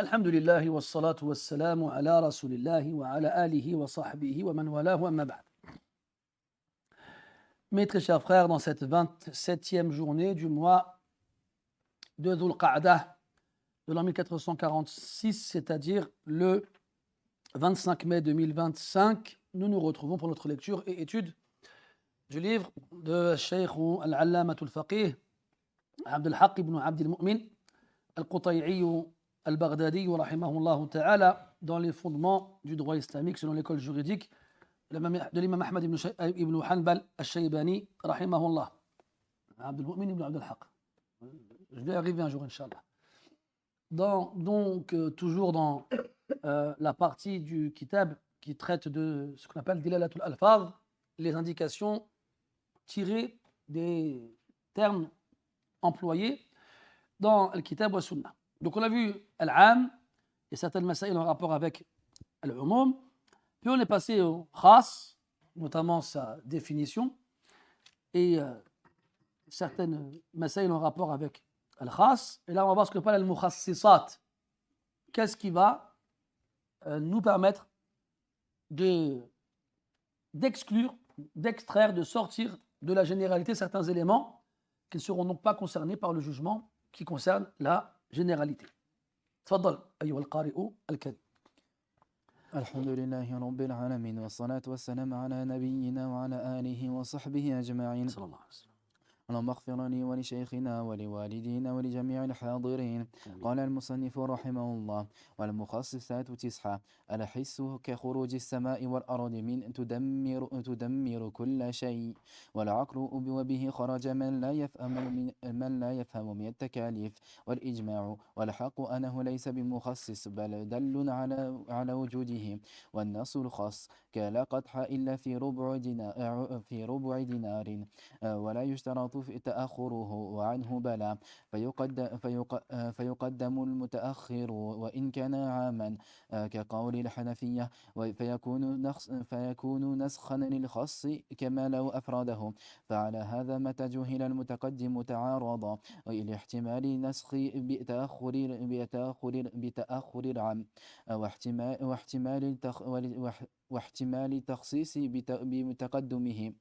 Alhamdulillah wa salatu wa salamu ala rasulillahi wa ala alihi wa sahbihi wa man walahu amma ba'd. Mes très chers frères, dans cette 27e journée du mois de Dhul Qa'dah de l'an 1446, c'est-à-dire le 25 mai 2025, nous nous retrouvons pour notre lecture et étude du livre de Cheikh Al-Allamatul Faqih Abdul Haq ibn Abdul Mu'min Al-Qutay'i Al-Baghdadi rahimahullah ta'ala dans les fondements du droit islamique selon l'école juridique de l'imam Ahmad ibn Hanbal al-Shaybani rahimahullah. Abdul Mu'min ibn Abdul Haq. Je vais arriver un jour, Inch'Allah. Toujours dans la partie du kitab qui traite de ce qu'on appelle Dilalatul Alfaz, les indications tirées des termes employés dans le kitab wa sunnah. Donc on a vu Al-Am et certaines masaïl en rapport avec Al-Umum, puis on est passé au Khas, notamment sa définition, et certaines masaïl en rapport avec Al-Khas, et là on va voir ce qu'on appelle Al-Mukhassisat. Qu'est-ce qui va nous permettre d'exclure, d'extraire, de sortir de la généralité certains éléments qui ne seront donc pas concernés par le jugement qui concerne la généralité. تفضل أيها القارئ الكريم. الحمد لله رب العالمين والصلاة والسلام على نبينا وعلى آله وصحبه أجمعين. صلى الله عليه وسلم. اللهم اغفر لي ولشيخنا ولوالدينا ولجميع الحاضرين. قال المصنف رحمه الله: والمخصصات 9. الحس كخروج السماء والأرض من تدمر كل شيء، والعقل وبه خرج من لا يفهم من التكاليف، والإجماع والحق أنه ليس بمخصص بل دل على وجوده، والنص الخاص كلا قدح إلا في ربع دينار ولا يشترط في تأخره وعنه بلا فيقدم المتأخر وإن كان عاما كقول الحنفية، فيكون نسخا للخص كما لو أفراده. فعلى هذا متى جهل المتقدم تعارضا لاحتمال نسخ بتأخر العام واحتمال تخصيص بتقدمه.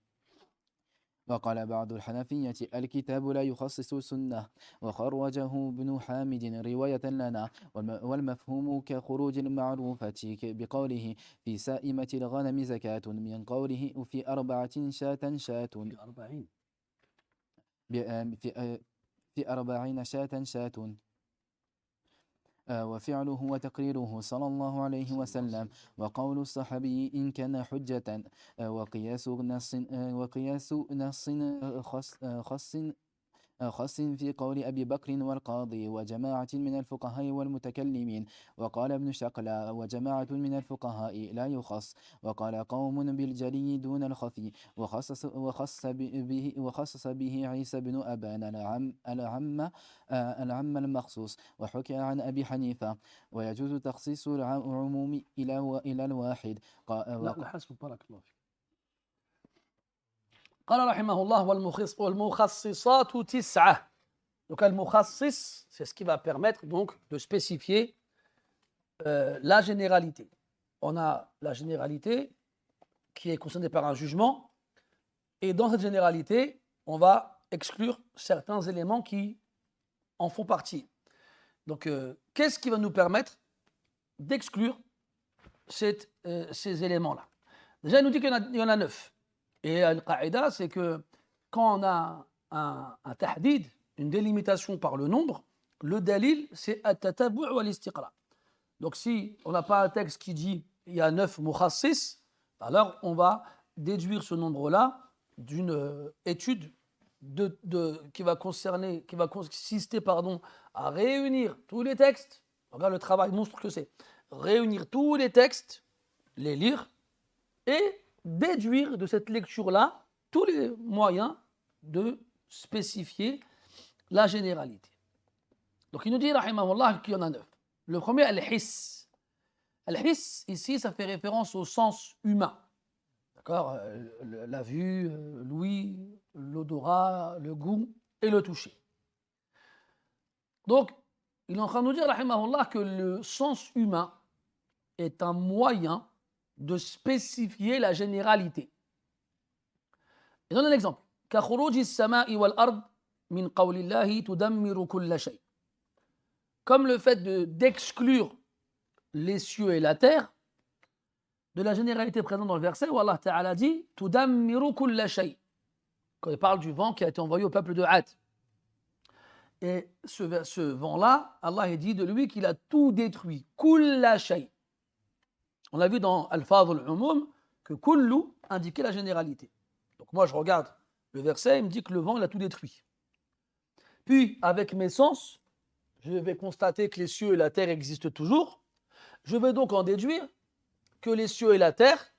وقال بعض الحنفية: الكتاب لا يخصص سنة، وخرجه ابن حامد رواية لنا، والمفهوم كخروج المعروفة بقوله في سائمة الغنم زكاة، من قوله في 40 شاة في 40 شاة وفعله وتقريره صلى الله عليه وسلم. وقول الصحابي إن كان حجة، وقياس نص خاص في قول أبي بكر والقاضي وجماعة من الفقهاء والمتكلمين. وقال ابن شقلة وجماعة من الفقهاء لا يخص. وقال قوم بالجلي دون الخفي، وخصص به عيسى بن أبان العم المخصوص. وحكى عن أبي حنيفة ويجوز تخصيص العموم إلى الواحد. لا حسب بارك الله فيك. قال رحمه الله والمخصصات 9. Donc al-mukhassis, c'est ce qui va permettre donc de spécifier la généralité. On a la généralité qui est concernée par un jugement, et dans cette généralité, on va exclure certains éléments qui en font partie. Donc, qu'est-ce qui va nous permettre d'exclure ces éléments-là? Déjà, il nous dit qu'il y en a 9. Et al-Qaïda, c'est que quand on a un tahdid, une délimitation par le nombre, le dalil, c'est at-tatabu' wal-istiqra. Donc, si on n'a pas un texte qui dit il y a 9 mukhassis, alors on va déduire ce nombre-là d'une étude qui va consister à réunir tous les textes. Regarde le travail monstre que c'est. Réunir tous les textes, les lire et déduire de cette lecture-là tous les moyens de spécifier la généralité. Donc il nous dit, rahimahullah, qu'il y en a 9. Le premier, al-hiss. Al-hiss, ici, ça fait référence au sens humain. D'accord ? La vue, l'ouïe, l'odorat, le goût et le toucher. Donc, il est en train de nous dire, rahimahullah, que le sens humain est un moyen de spécifier la généralité. Il donne un exemple. كخروج السماء والأرض من قول الله تدمر كل شيء. Comme le fait d'exclure les cieux et la terre de la généralité présente dans le verset où Allah Ta'ala dit تدمر كل شيء. Quand il parle du vent qui a été envoyé au peuple de Had. Et ce vent-là, Allah dit de lui qu'il a tout détruit. كل شيء. On l'a vu dans Al-Fadh al-Umum que kullu indiquait la généralité. Donc moi je regarde le verset, il me dit que le vent il a tout détruit. Puis avec mes sens, je vais constater que les cieux et la terre existent toujours. Je vais donc en déduire que les cieux et la terre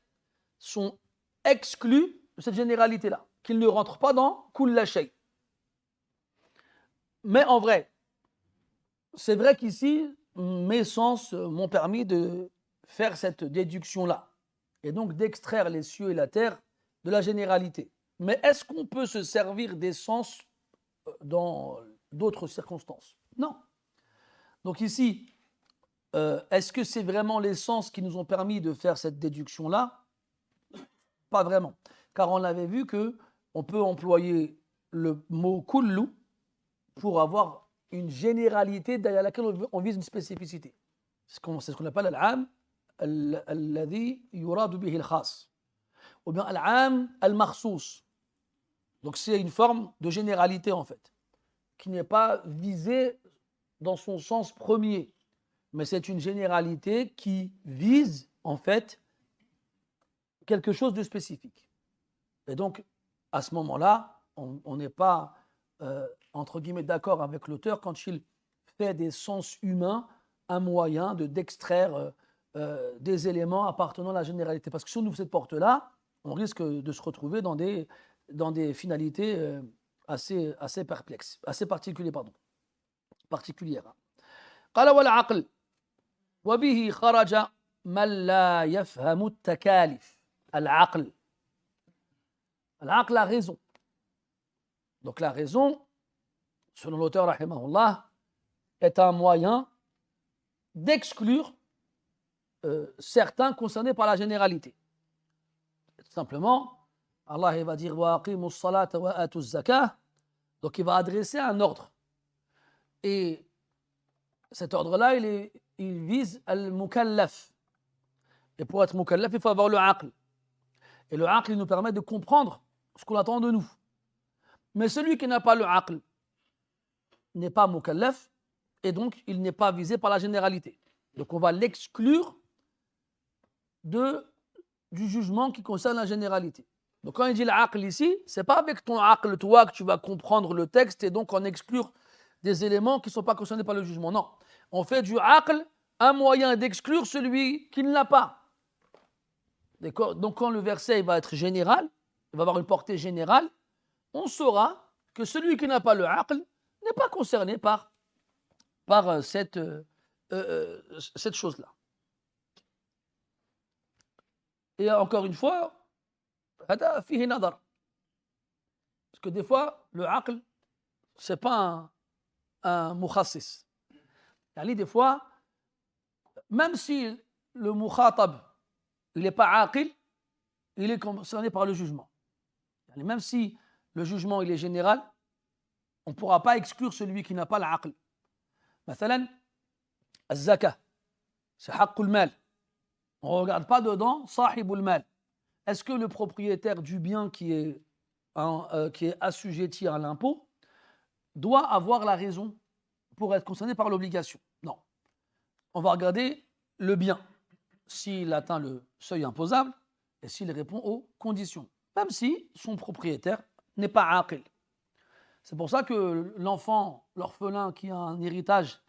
sont exclus de cette généralité-là, qu'ils ne rentrent pas dans kulla shay. Mais en vrai, c'est vrai qu'ici, mes sens m'ont permis de faire cette déduction-là, et donc d'extraire les cieux et la terre de la généralité. Mais est-ce qu'on peut se servir des sens dans d'autres circonstances? Non. Donc ici, est-ce que c'est vraiment les sens qui nous ont permis de faire cette déduction-là? Pas vraiment. Car on avait vu qu'on peut employer le mot kullu pour avoir une généralité derrière laquelle on vise une spécificité. C'est ce qu'on appelle al-am alladhi yuradu bihi al-khas. Ou bien al-am al-makhsous. Donc c'est une forme de généralité en fait, qui n'est pas visée dans son sens premier, mais c'est une généralité qui vise en fait quelque chose de spécifique. Et donc à ce moment-là, on n'est pas entre guillemets d'accord avec l'auteur quand il fait des sens humains un moyen d'extraire des éléments appartenant à la généralité. Parce que si on ouvre cette porte-là, on risque de se retrouver dans des finalités assez perplexes, assez particulières. قال والعقل وبه خرج من لا يفهم التكاليف. العقل a raison. Donc la raison, selon l'auteur rahimahullah, est un moyen d'exclure certains concernés par la généralité. Tout simplement, Allah il va dire wa aqimus salata wa atuz zakah. Donc il va adresser un ordre. Et cet ordre-là, il vise al-mukallaf. Et pour être mukallaf, il faut avoir le aql. Et le aql, il nous permet de comprendre ce qu'on attend de nous. Mais celui qui n'a pas le aql n'est pas mukallaf, et donc il n'est pas visé par la généralité. Donc on va l'exclure du jugement qui concerne la généralité. Donc quand il dit l'aql ici, c'est pas avec ton aql, toi, que tu vas comprendre le texte et donc en exclure des éléments qui ne sont pas concernés par le jugement. Non, on fait du aql un moyen d'exclure celui qui ne l'a pas. D'accord? Donc quand le verset va être général, il va avoir une portée générale, on saura que celui qui n'a pas le aql n'est pas concerné par cette chose-là. Et encore une fois, هذا فيه نظر. Parce que des fois, le aql, ce n'est pas un mukhassis. Des fois, même si le mukhatab, il n'est pas aqil, il est concerné par le jugement. Même si le jugement il est général, on ne pourra pas exclure celui qui n'a pas l'aql. مثلا الزكاة, c'est حق المال. On ne regarde pas dedans صاحب المال. Est-ce que le propriétaire du bien qui est assujetti à l'impôt doit avoir la raison pour être concerné par l'obligation? Non. On va regarder le bien, s'il atteint le seuil imposable et s'il répond aux conditions, même si son propriétaire n'est pas aqil. C'est pour ça que l'enfant, l'orphelin qui a un héritage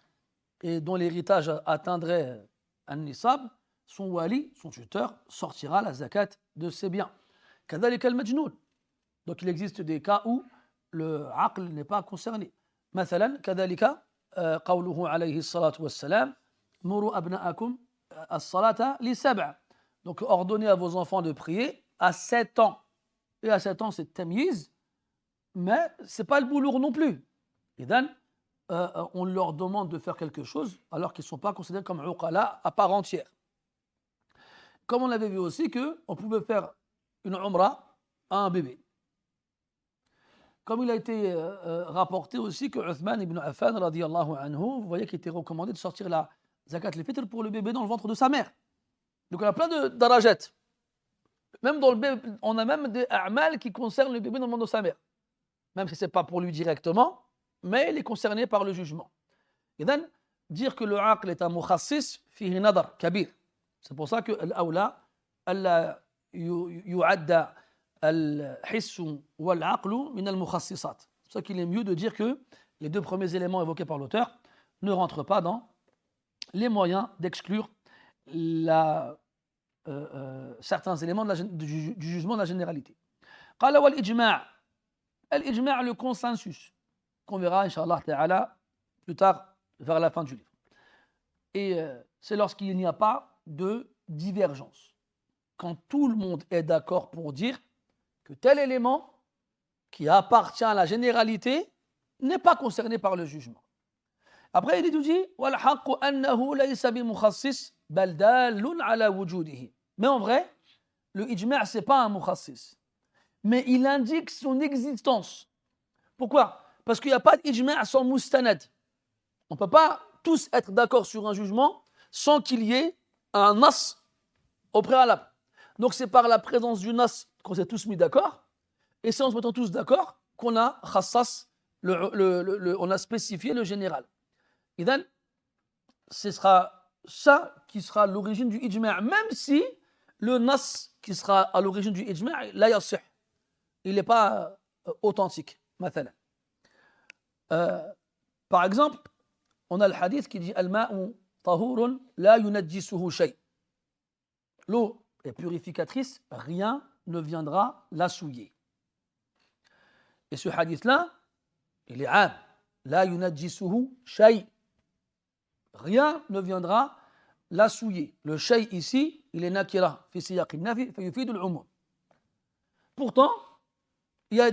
et dont l'héritage atteindrait un nisab, son wali, son tuteur, sortira la zakat de ses biens. كذلك المجنون. Donc il existe des cas où le aql n'est pas concerné. مثلا كذلك قوله عليه الصلاة والسلام مروا أبناءكم الصلاة لسبع. Donc ordonnez à vos enfants de prier à 7 ans. Et à 7 ans c'est tamyiz, mais ce n'est pas le boulour non plus. إذن on leur demande de faire quelque chose alors qu'ils ne sont pas considérés comme uqala à part entière. Comme on avait vu aussi qu'on pouvait faire une umrah à un bébé. Comme il a été rapporté aussi que Uthman ibn Affan, radiyallahu anhu, vous voyez qu'il était recommandé de sortir la zakat al-fitr pour le bébé dans le ventre de sa mère. Donc on a plein de darajet. Même dans le bébé, on a même des a'mal qui concernent le bébé dans le ventre de sa mère. Même si ce n'est pas pour lui directement, mais il est concerné par le jugement. Et donc, dire que le aql est un mukhassis, fihi nadar, kabir. C'est pour ça que l'awla, alla yu'adda al-hiss wal-aql min al-mukhassisat. C'est pour ça qu'il est mieux de dire que les deux premiers éléments évoqués par l'auteur ne rentrent pas dans les moyens d'exclure certains éléments du jugement de la généralité. قال والإجماع. Al-ijma', le consensus, qu'on verra, Inch'Allah ta'ala, plus tard, vers la fin du livre. Et c'est lorsqu'il n'y a pas de divergence. Quand tout le monde est d'accord pour dire que tel élément qui appartient à la généralité n'est pas concerné par le jugement. Après, il dit وَالْحَقُّ أَنَّهُ لَيْسَ بِمُخَصِّص بَلْ دَالٌ عَلَى وُجُودِهِ. Mais en vrai, le ijma' ce n'est pas un mukhassis, mais il indique son existence. Pourquoi? Parce qu'il n'y a pas d'ijma' sans mustanad. On ne peut pas tous être d'accord sur un jugement sans qu'il y ait un nas au préalable. Donc c'est par la présence du nas qu'on s'est tous mis d'accord, et c'est en se mettant tous d'accord qu'on a khassas, on a spécifié le général. Et donc, ce sera ça qui sera l'origine du ijma', même si le nas qui sera à l'origine du ijma' la yasih, il n'est pas authentique. Par exemple, on a le hadith qui dit Al-ma'u tahurun la yunajjisuhu shay. L'eau est purificatrice, rien ne viendra la souiller. Et ce hadith-là, il est am. La yunajjisuhu shay. Rien ne viendra la souiller. Le shay ici, il est nakira, fi siyaq al-nafi, fa yufidu al-umum. Pourtant, il y a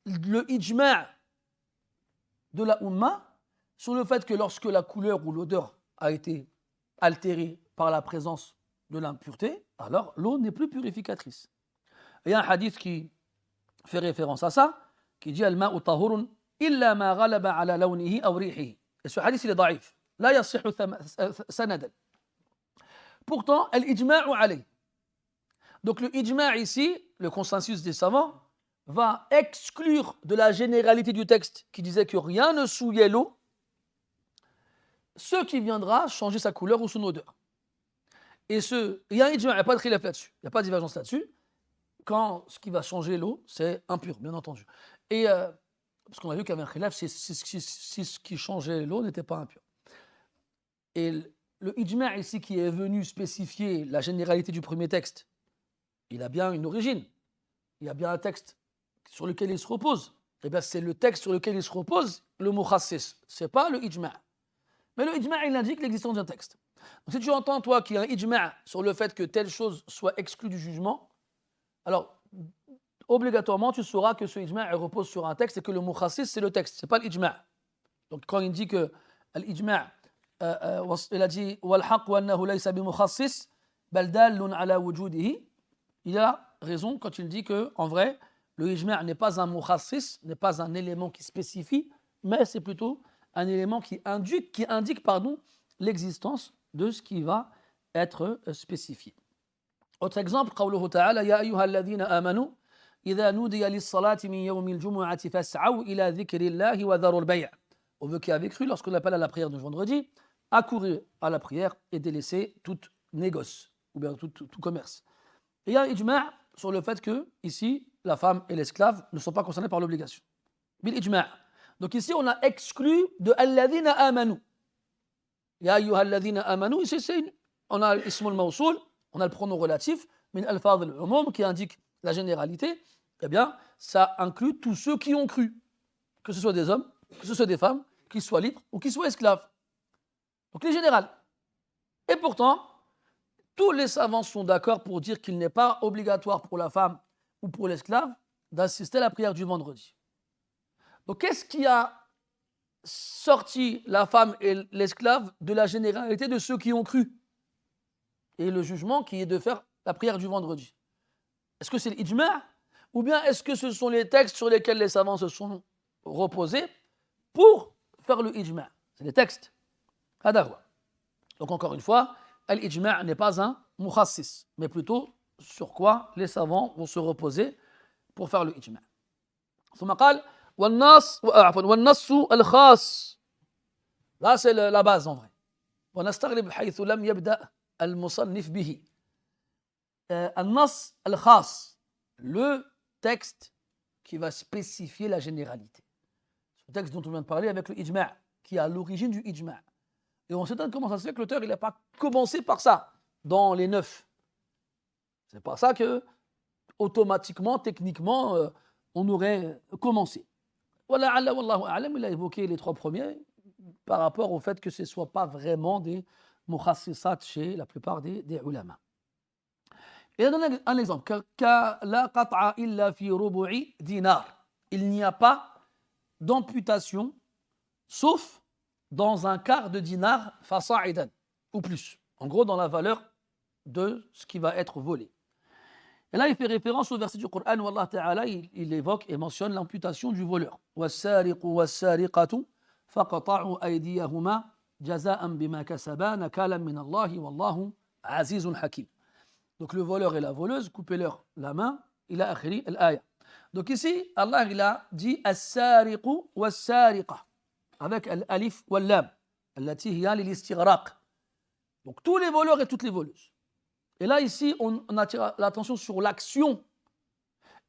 le ijma' de la Ummah sur le fait que lorsque la couleur ou l'odeur a été altérée par la présence de l'impureté, alors l'eau n'est plus purificatrice. Il y a un hadith qui fait référence à ça, qui dit Al-ma'u tahurun illa ma ghalaba ala lawnihi aw rihihi. Et ce hadith il est daïf. La yasihu sanadan. Pourtant, al-ijma'u alayh. Donc le ijma' ici, le consensus des savants, va exclure de la généralité du texte qui disait que rien ne souillait l'eau, ce qui viendra changer sa couleur ou son odeur. Et il y a un ijma', il n'y a pas de khilaf là-dessus, il n'y a pas de divergence là-dessus, quand ce qui va changer l'eau, c'est impur, bien entendu. Et parce qu'on a vu qu'il y avait un khilaf si ce qui changeait l'eau n'était pas impur. Et le ijma' ici qui est venu spécifier la généralité du premier texte, il a bien une origine, il y a bien un texte sur lequel il se repose. Eh bien, c'est le texte sur lequel il se repose, le mukhassis. Ce n'est pas le ijma'. Mais le ijma' il indique l'existence d'un texte. Donc, si tu entends, toi, qu'il y a un ijma' sur le fait que telle chose soit exclue du jugement, alors, obligatoirement, tu sauras que ce ijma' repose sur un texte et que le mukhassis, c'est le texte, ce n'est pas l'ijma'. Donc, quand il dit que l'ijma', il a dit « Wal-haq wa annahu laysa bi mukhassis, bal dallun ala wujudihi » il a raison quand il dit que, en vrai, le ijma' n'est pas un mukhassis, n'est pas un élément qui spécifie, mais c'est plutôt un élément qui indique l'existence de ce qui va être spécifié. Autre exemple, قوله تعالى يا أيها الذين آمنوا إذا نودي للصلاة من يوم الجمعة فاسعوا إلى ذكر الله وذروا البيع. On veut qui avait cru, lorsqu'on appelle à la prière de vendredi, accourir à la prière et délaisser tout négoce ou bien tout commerce. Et il y a un ijma' sur le fait que ici la femme et l'esclave ne sont pas concernés par l'obligation. Bil ijma'. Donc ici on a exclu de alladhina amanu. Ya ayyuha alladhina amanu, ici on a l'ismul mawsoul, on a le pronom relatif, min al-fadh al-umum qui indique la généralité, eh bien ça inclut tous ceux qui ont cru, que ce soit des hommes, que ce soit des femmes, qu'ils soient libres ou qu'ils soient esclaves. Donc les générales. Et pourtant, tous les savants sont d'accord pour dire qu'il n'est pas obligatoire pour la femme ou pour l'esclave d'assister à la prière du vendredi. Donc qu'est-ce qui a sorti la femme et l'esclave de la généralité de ceux qui ont cru. Et le jugement qui est de faire la prière du vendredi. Est-ce que c'est l'ijma' ou bien est-ce que ce sont les textes sur lesquels les savants se sont reposés pour faire le ijma'? C'est les textes. Donc encore une fois, l'ijma' n'est pas un mukhassis, mais plutôt sur quoi les savants vont se reposer pour faire le ijma'. ثم قال والنص الخاص. Là c'est la base en vrai. ونستغرب حيث لم يبدأ المصنف به. النص الخاص, le texte qui va spécifier la généralité. Ce texte dont on vient de parler avec le ijma', qui est à l'origine du ijma'. Et on s'étonne comment ça se fait que l'auteur il n'a pas commencé par ça dans les 9. C'est pas ça que automatiquement, techniquement, on aurait commencé. Wallahu a'lam, il a évoqué les 3 premiers par rapport au fait que ce ne soit pas vraiment des mukhassisat chez la plupart des ulama. Et on donne un exemple. La qat'a illa fi rubu'i dinar. Il n'y a pas d'amputation sauf dans un quart de dinar fasa'idan ou plus. En gros, dans la valeur de ce qui va être volé. Et là, il fait référence au verset du Coran où Allah Ta'ala, il évoque et mentionne l'amputation du voleur. وَالسَّارِقُ وَالسَّارِقَةُ فَقَطَعُوا أَيْدِيَهُمَا جَزَاءً بِمَا كَسَبَا نَكَالًا مِنَ اللَّهِ وَاللَّهُ عَزِيزٌ حَكِيمٌ. Donc le voleur et la voleuse, coupez-leur la main, il a akhiri al-aya. Donc ici, Allah il a dit as-sariqu was-sariqa avec l'alif wal-lam, allati hiya lil-istighraq. Donc tous les voleurs et toutes les voleuses. Et là ici, on attire l'attention sur l'action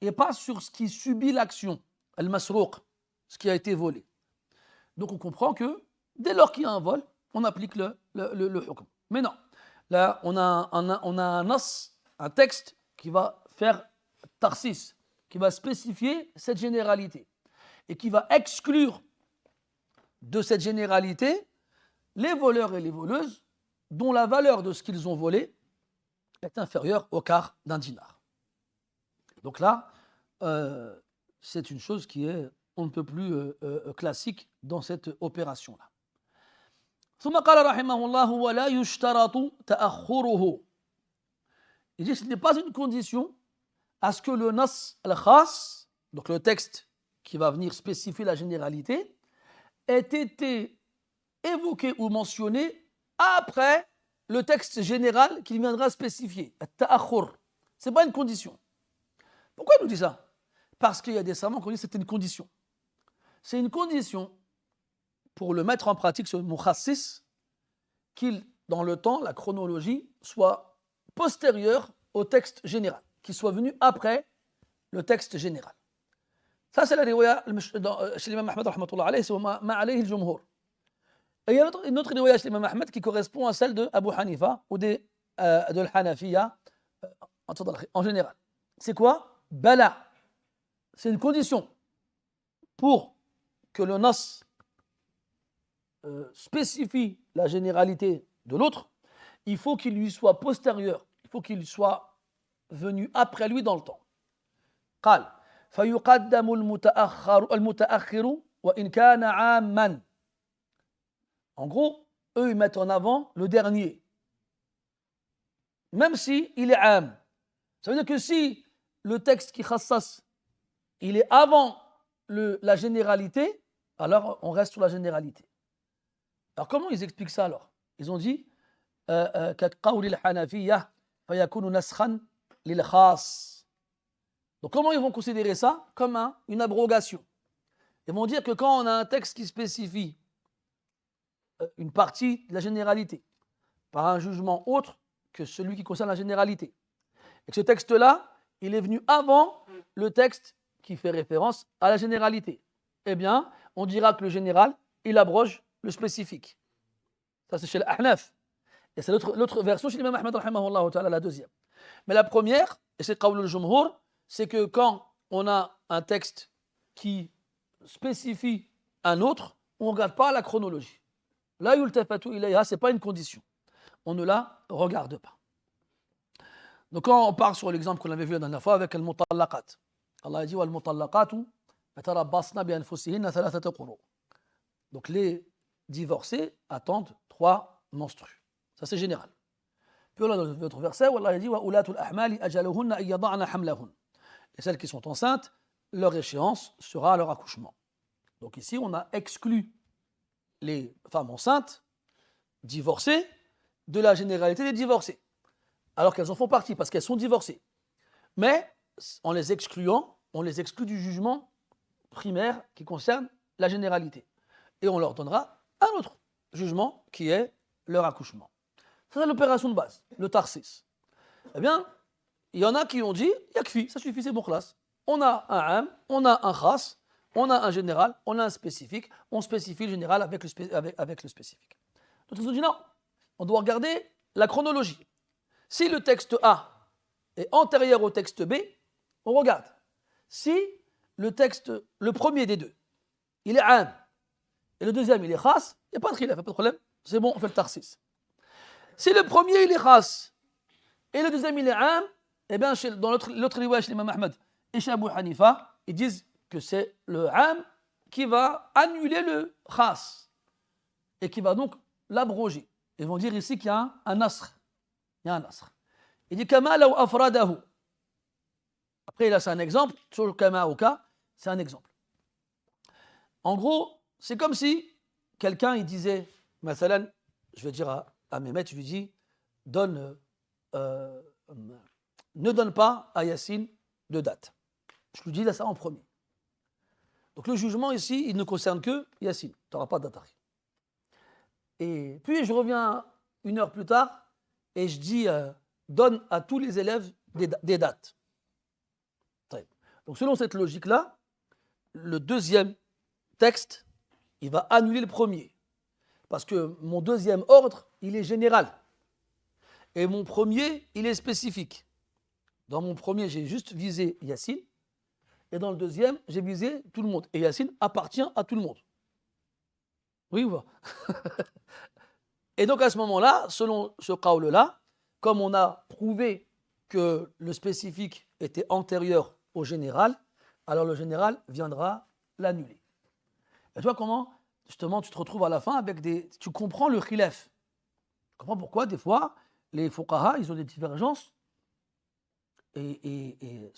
et pas sur ce qui subit l'action, al-masruq, ce qui a été volé. Donc on comprend que dès lors qu'il y a un vol, on applique le hukm. Mais non. Là, on a un nas, un texte qui va faire tarsis, qui va spécifier cette généralité et qui va exclure de cette généralité les voleurs et les voleuses dont la valeur de ce qu'ils ont volé est inférieure au quart d'un dinar. Donc là, c'est une chose qui est on ne peut plus classique dans cette opération-là. ثم قال رحمه الله ولا يشترط تأخره. Il dit que ce n'est pas une condition à ce que le nas al-khas, donc le texte qui va venir spécifier la généralité, ait été évoqué ou mentionné après le texte général qui viendra spécifier. At-ta'akhur. Ce n'est pas une condition. Pourquoi il nous dit ça? Parce qu'il y a des savants qui disent que c'est une condition. C'est une condition pour le mettre en pratique, ce mukhassis, qu'il, dans le temps, la chronologie soit postérieure au texte général, qu'il soit venu après le texte général. Ça, c'est la riwaya chez l'imam Ahmed, rahmatullah alayhi, c'est ma alayhi al-jumhur. Et il y a une autre riwaya chez l'imam Ahmed qui correspond à celle de Abu Hanifa ou de l'Hanafiya en général. C'est quoi? Bala. C'est une condition pour que le nas spécifie la généralité de l'autre, il faut qu'il lui soit postérieur, il faut qu'il soit venu après lui dans le temps. قال فيقدم المتأخر وإن كان عاما. En gros, eux ils mettent en avant le dernier, même si il est am. Ça veut dire que si le texte qui khassas, il est avant la généralité, alors on reste sur la généralité. Alors comment ils expliquent ça alors? Ils ont dit كقول الحنفية فيكون نسخا للخاص. Donc comment ils vont considérer ça? Comme une abrogation. Ils vont dire que quand on a un texte qui spécifie une partie de la généralité par un jugement autre que celui qui concerne la généralité, et que ce texte-là, il est venu avant le texte qui fait référence à la généralité, eh bien, on dira que le général, il abroge le spécifique. Ça, c'est chez l'Ahnaf. Et c'est l'autre version chez l'imam Ahmed, rahimahullah ta'ala, la deuxième. Mais la première, et c'est qawl al-jumhur, c'est que quand on a un texte qui spécifie un autre, on ne regarde pas la chronologie. La yultafatu ilayha, ce n'est pas une condition. On ne la regarde pas. Donc quand on part sur l'exemple qu'on avait vu la dernière fois avec al-mutallaqat, Allah a dit wal-mutallaqatu yatarabbasna bi anfusihinna thalathata quru. Donc les divorcés attendent 3 menstrues. Ça c'est général. Puis là, dans notre verset, Allah dit وَأُولَاتُ الْأَحْمَالِ أَجَلُهُنَّ أَن يَضَعْنَ حَمْلَهُنَّ. Et celles qui sont enceintes, leur échéance sera leur accouchement. Donc ici, on a exclu les femmes enceintes, divorcées, de la généralité des divorcés. Alors qu'elles en font partie, parce qu'elles sont divorcées. Mais en les excluant, on les exclut du jugement primaire qui concerne la généralité. Et on leur donnera un autre jugement qui est leur accouchement. Ça, c'est l'opération de base, le tarsis. Eh bien, il y en a qui ont dit, yakfi, ça suffit, c'est bon classe. On a un am, on a un khas, on a un général, on a un spécifique, on spécifie le général avec le spécifique. D'autres ont dit non, on doit regarder la chronologie. Si le texte A est antérieur au texte B, on regarde. Si le premier des deux, il est am, et le deuxième, il est khas, il n'y a pas de khilaf, pas de problème, c'est bon, on fait le tarsis. Si le premier, il est khas, et le deuxième, il est am, eh bien, dans l'autre riwaya chez l'imam Ahmed et chez Abu Hanifa, ils disent que c'est le am qui va annuler le khas, et qui va donc l'abroger. Ils vont dire ici qu'il y a un nasr. Il y a un nasr. Il dit kama law afradahu. Après, là, c'est un exemple. Toujours kama ou ka, c'est un exemple. En gros, c'est comme si quelqu'un, il disait, mathalan, je vais dire à Mehmet, je lui dis, ne donne pas à Yassine de date. Je lui dis ça en premier. Donc le jugement ici, il ne concerne que Yassine. Tu n'auras pas de date. Et puis je reviens 1 heure plus tard et je dis donne à tous les élèves des dates. Donc selon cette logique-là, le deuxième texte, il va annuler le premier. Parce que mon deuxième ordre, il est général. Et mon premier, il est spécifique. Dans mon premier, j'ai juste visé Yassine. Et dans le deuxième, j'ai visé tout le monde. Et Yassine appartient à tout le monde. Oui ou pas? Et donc à ce moment-là, selon ce qawl-là, comme on a prouvé que le spécifique était antérieur au général, alors le général viendra l'annuler. Et tu vois comment, justement, tu te retrouves à la fin avec tu comprends le khilaf. Tu comprends pourquoi, des fois, les fuqaha, ils ont des divergences,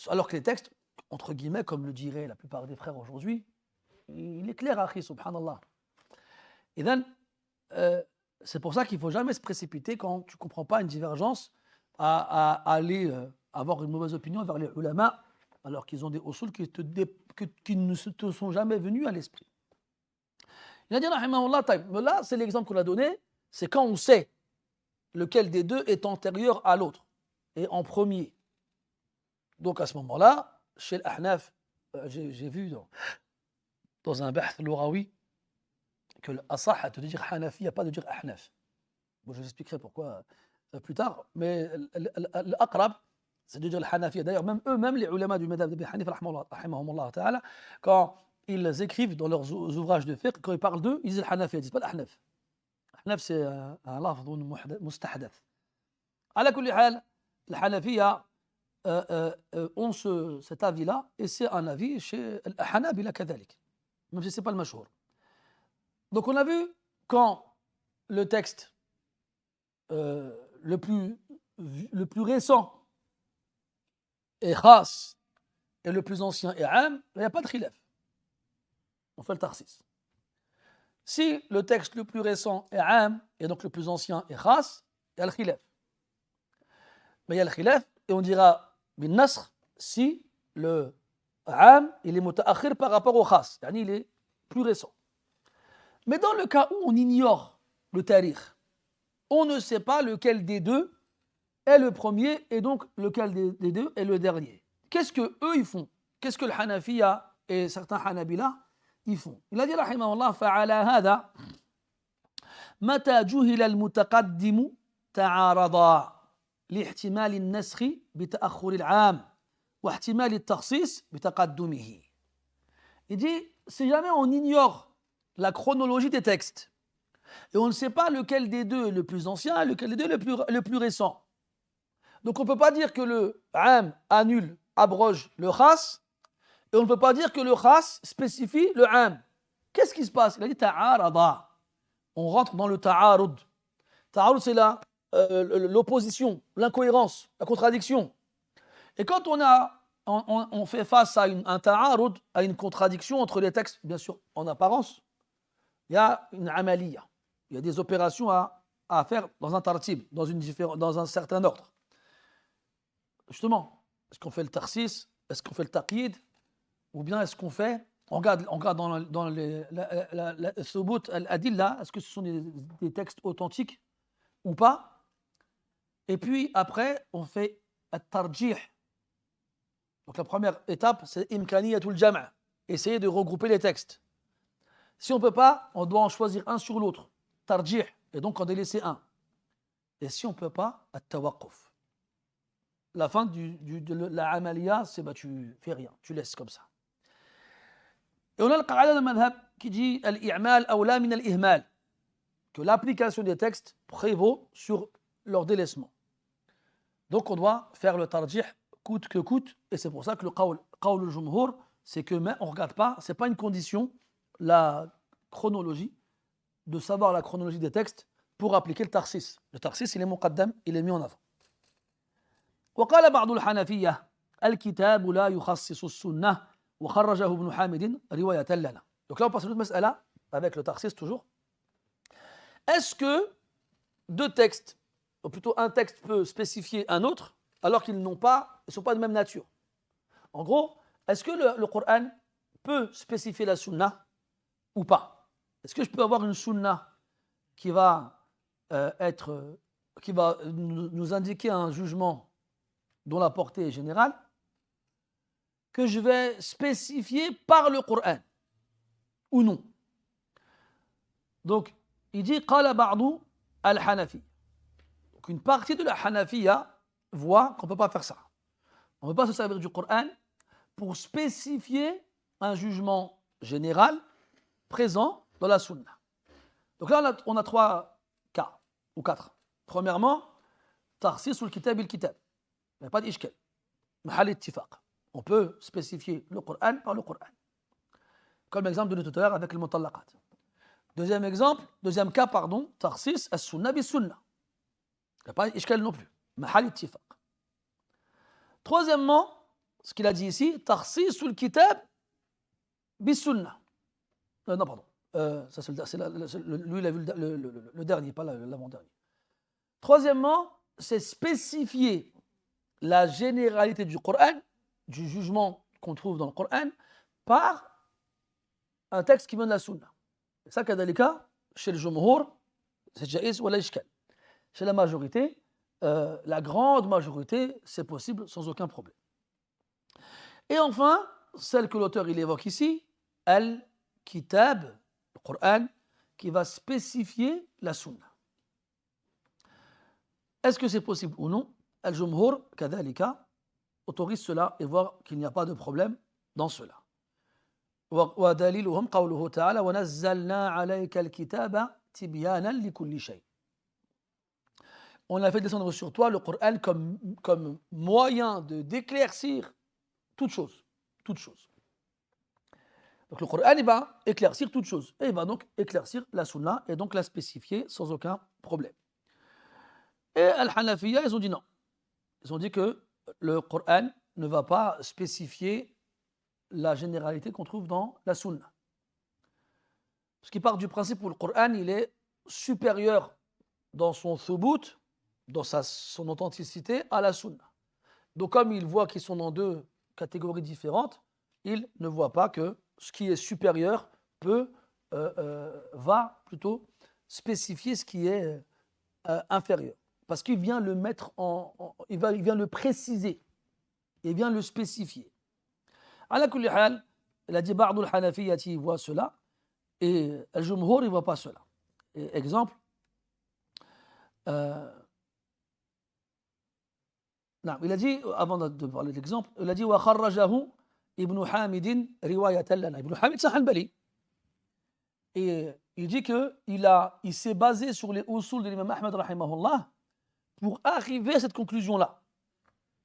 alors que les textes, entre guillemets, comme le diraient la plupart des frères aujourd'hui, il est clair, akhi, subhanallah. Et donc, c'est pour ça qu'il ne faut jamais se précipiter quand tu ne comprends pas une divergence à aller avoir une mauvaise opinion vers les ulama, alors qu'ils ont des usul qui ne te sont jamais venus à l'esprit. Il a dit, rahimahullah, mais là, c'est l'exemple qu'on a donné, c'est quand on sait lequel des deux est antérieur à l'autre, et en premier. Donc à ce moment-là, chez l'Ahnaf, j'ai vu dans un bahth louraoui que l'asah te dire Hanafi, il n'y a pas de dire Ahnaf. Bon, je vous expliquerai pourquoi plus tard, mais l'aqrab, c'est de dire le Hanafi. D'ailleurs, même eux-mêmes, les ulama du madhab de Hanif, rahimahumullah ta'ala, quand ils écrivent dans leurs ouvrages de fiqh, quand ils parlent d'eux, ils disent le Hanafi, ils ne disent pas l'Ahnaf. L'Ahnaf, c'est un lafz mustahdath. Ala kulli hal, le Hanafiya ont cet avis-là, et c'est un avis chez le Hanabila kadhalik, même si ce n'est pas le mashhour. Donc on a vu quand le texte le plus récent est khas et le plus ancien est am, il n'y a pas de khilaf. On fait le tarsis. Si le texte le plus récent est am et donc le plus ancien est khas, il y a le khilaf. Mais il y a le khilaf et on dira bin nasr si le am il est mutaakhir par rapport au khas, yani il est plus récent. Mais dans le cas où on ignore le tarikh, on ne sait pas lequel des deux est le premier et donc lequel des deux est le dernier. Qu'est-ce que eux ils font? Qu'est-ce que le Hanafiya et certains Hanabila ils font? Il a dit rahimahullah fa'ala hadha mata juhila al-mutaqaddimu ta'arada لاحتمال النسخ بتأخر العام واحتمال التخصيص بتقدمه. Il dit si jamais on ignore la chronologie des textes et on ne sait pas lequel des deux est le plus ancien et lequel des deux est le plus récent. Donc on ne peut pas dire que le am abroge le khas et on ne peut pas dire que le khas spécifie le am. Qu'est-ce qui se passe? Il a dit ta'arada. On rentre dans le ta'arud. Ta'arud, c'est l'opposition, l'incohérence, la contradiction. Et quand on fait face à un ta'arud, à une contradiction entre les textes, bien sûr, en apparence, il y a une amaliya. Il y a des opérations à faire dans un tartib, dans un certain ordre. Justement, est-ce qu'on fait le tarsis? Est-ce qu'on fait le taqyid? Ou bien est-ce qu'on fait, on regarde dans les thubut al-adilla, est-ce que ce sont des textes authentiques ou pas? Et puis après, on fait at-tarjih. Donc la première étape, c'est imkaniyatul jam', essayer de regrouper les textes. Si on ne peut pas, on doit en choisir un sur l'autre, tarjih, et donc en délaisser un. Et si on ne peut pas, at-tawaqquf. La fin de la amaliya, c'est tu fais rien, tu laisses comme ça. Et on a le qa'ida de madhab qui dit al-i'mal awla min al-ihmal, que l'application des textes prévaut sur leur délaissement. Donc on doit faire le tarjih coûte que coûte, et c'est pour ça que le qawl al-jumhur, c'est que mais on ne regarde pas, ce n'est pas une condition, la chronologie, de savoir la chronologie des textes pour appliquer le tarsis. Le tarsis, il est muqaddam, il est mis en avant. وقال بعض الحنفية الكتاب لا يخصص السنة وخرجه ابن حامد رواية لنا. Donc là on passe à une autre mas'ala avec le tarsis toujours. Est-ce que deux textes, ou plutôt un texte peut spécifier un autre alors qu'ils ne sont pas de même nature? En gros, est-ce que le Coran peut spécifier la sunna ou pas? Est-ce que je peux avoir une sunna qui va nous indiquer un jugement dont la portée est générale, que je vais spécifier par le Coran, ou non? Donc, il dit qala ba'du al-Hanafi. Donc, une partie de la Hanafiya voit qu'on ne peut pas faire ça. On ne peut pas se servir du Coran pour spécifier un jugement général présent dans la Sunna. Donc là, on a trois cas, ou quatre. Premièrement, tarsis ou le kitab il-kitab. Il n'y a pas d'ishkal. Mahal ittifaq. On peut spécifier le Coran par le Coran. Comme l'exemple donné tout à l'heure avec le mutallaqat. Deuxième cas, tarsis as-sunna bis-sunna. Il n'y a pas d'ishkal non plus. Mahal ittifaq. Troisièmement, ce qu'il a dit ici, tarsis ou le kitab bis-sunna. Non, pardon. Ça, lui, il a vu le dernier, pas l'avant-dernier. Troisièmement, c'est spécifier la généralité du Coran, du jugement qu'on trouve dans le Coran, par un texte qui vient de la Sunna. C'est ça, kadalika, chez le Jumhur, c'est jaïz ou la ishkal. Chez la majorité, la grande majorité, c'est possible sans aucun problème. Et enfin, celle que l'auteur il évoque ici, al-kitab, le Coran, qui va spécifier la Sunna. Est-ce que c'est possible ou non? Al-Jumhur, kadalika, autorise cela et voit qu'il n'y a pas de problème dans cela. وَدَلِيلُهُمْ قَوْلُهُ تَعَالَى وَنَزَّلْنَا عَلَيْكَ الْكِتَابَ تِبْيَانًا لِكُلِّ شَيْءٍ. On a fait descendre sur toi le Coran comme moyen d'éclaircir toute chose. Donc le Coran, il va éclaircir toute chose. Et il va donc éclaircir la Sunna et donc la spécifier sans aucun problème. Et Al-Hanafiya, ils ont dit non. Ils ont dit que le Coran ne va pas spécifier la généralité qu'on trouve dans la Sunna. Parce qu'il part du principe où le Coran, il est supérieur dans son thubut, dans son authenticité, à la Sunna. Donc comme il voit qu'ils sont dans deux catégories différentes, il ne voit pas que ce qui est supérieur va plutôt spécifier ce qui est inférieur. Parce qu'il vient le mettre il vient le préciser, il vient le spécifier. Ala kulli hal, il a dit ba'd al-Hanafiyyati voit cela et al-Jumhur il voit pas cela. Et exemple, il a dit, avant de parler de l'exemple, il a dit wa kharrajahu Ibn Hamid riwayatan lana. Ibn Hamid c'est Hanbali. Et il dit qu'il s'est basé sur les usul de l'imam Ahmed rahimahullah pour arriver à cette conclusion-là.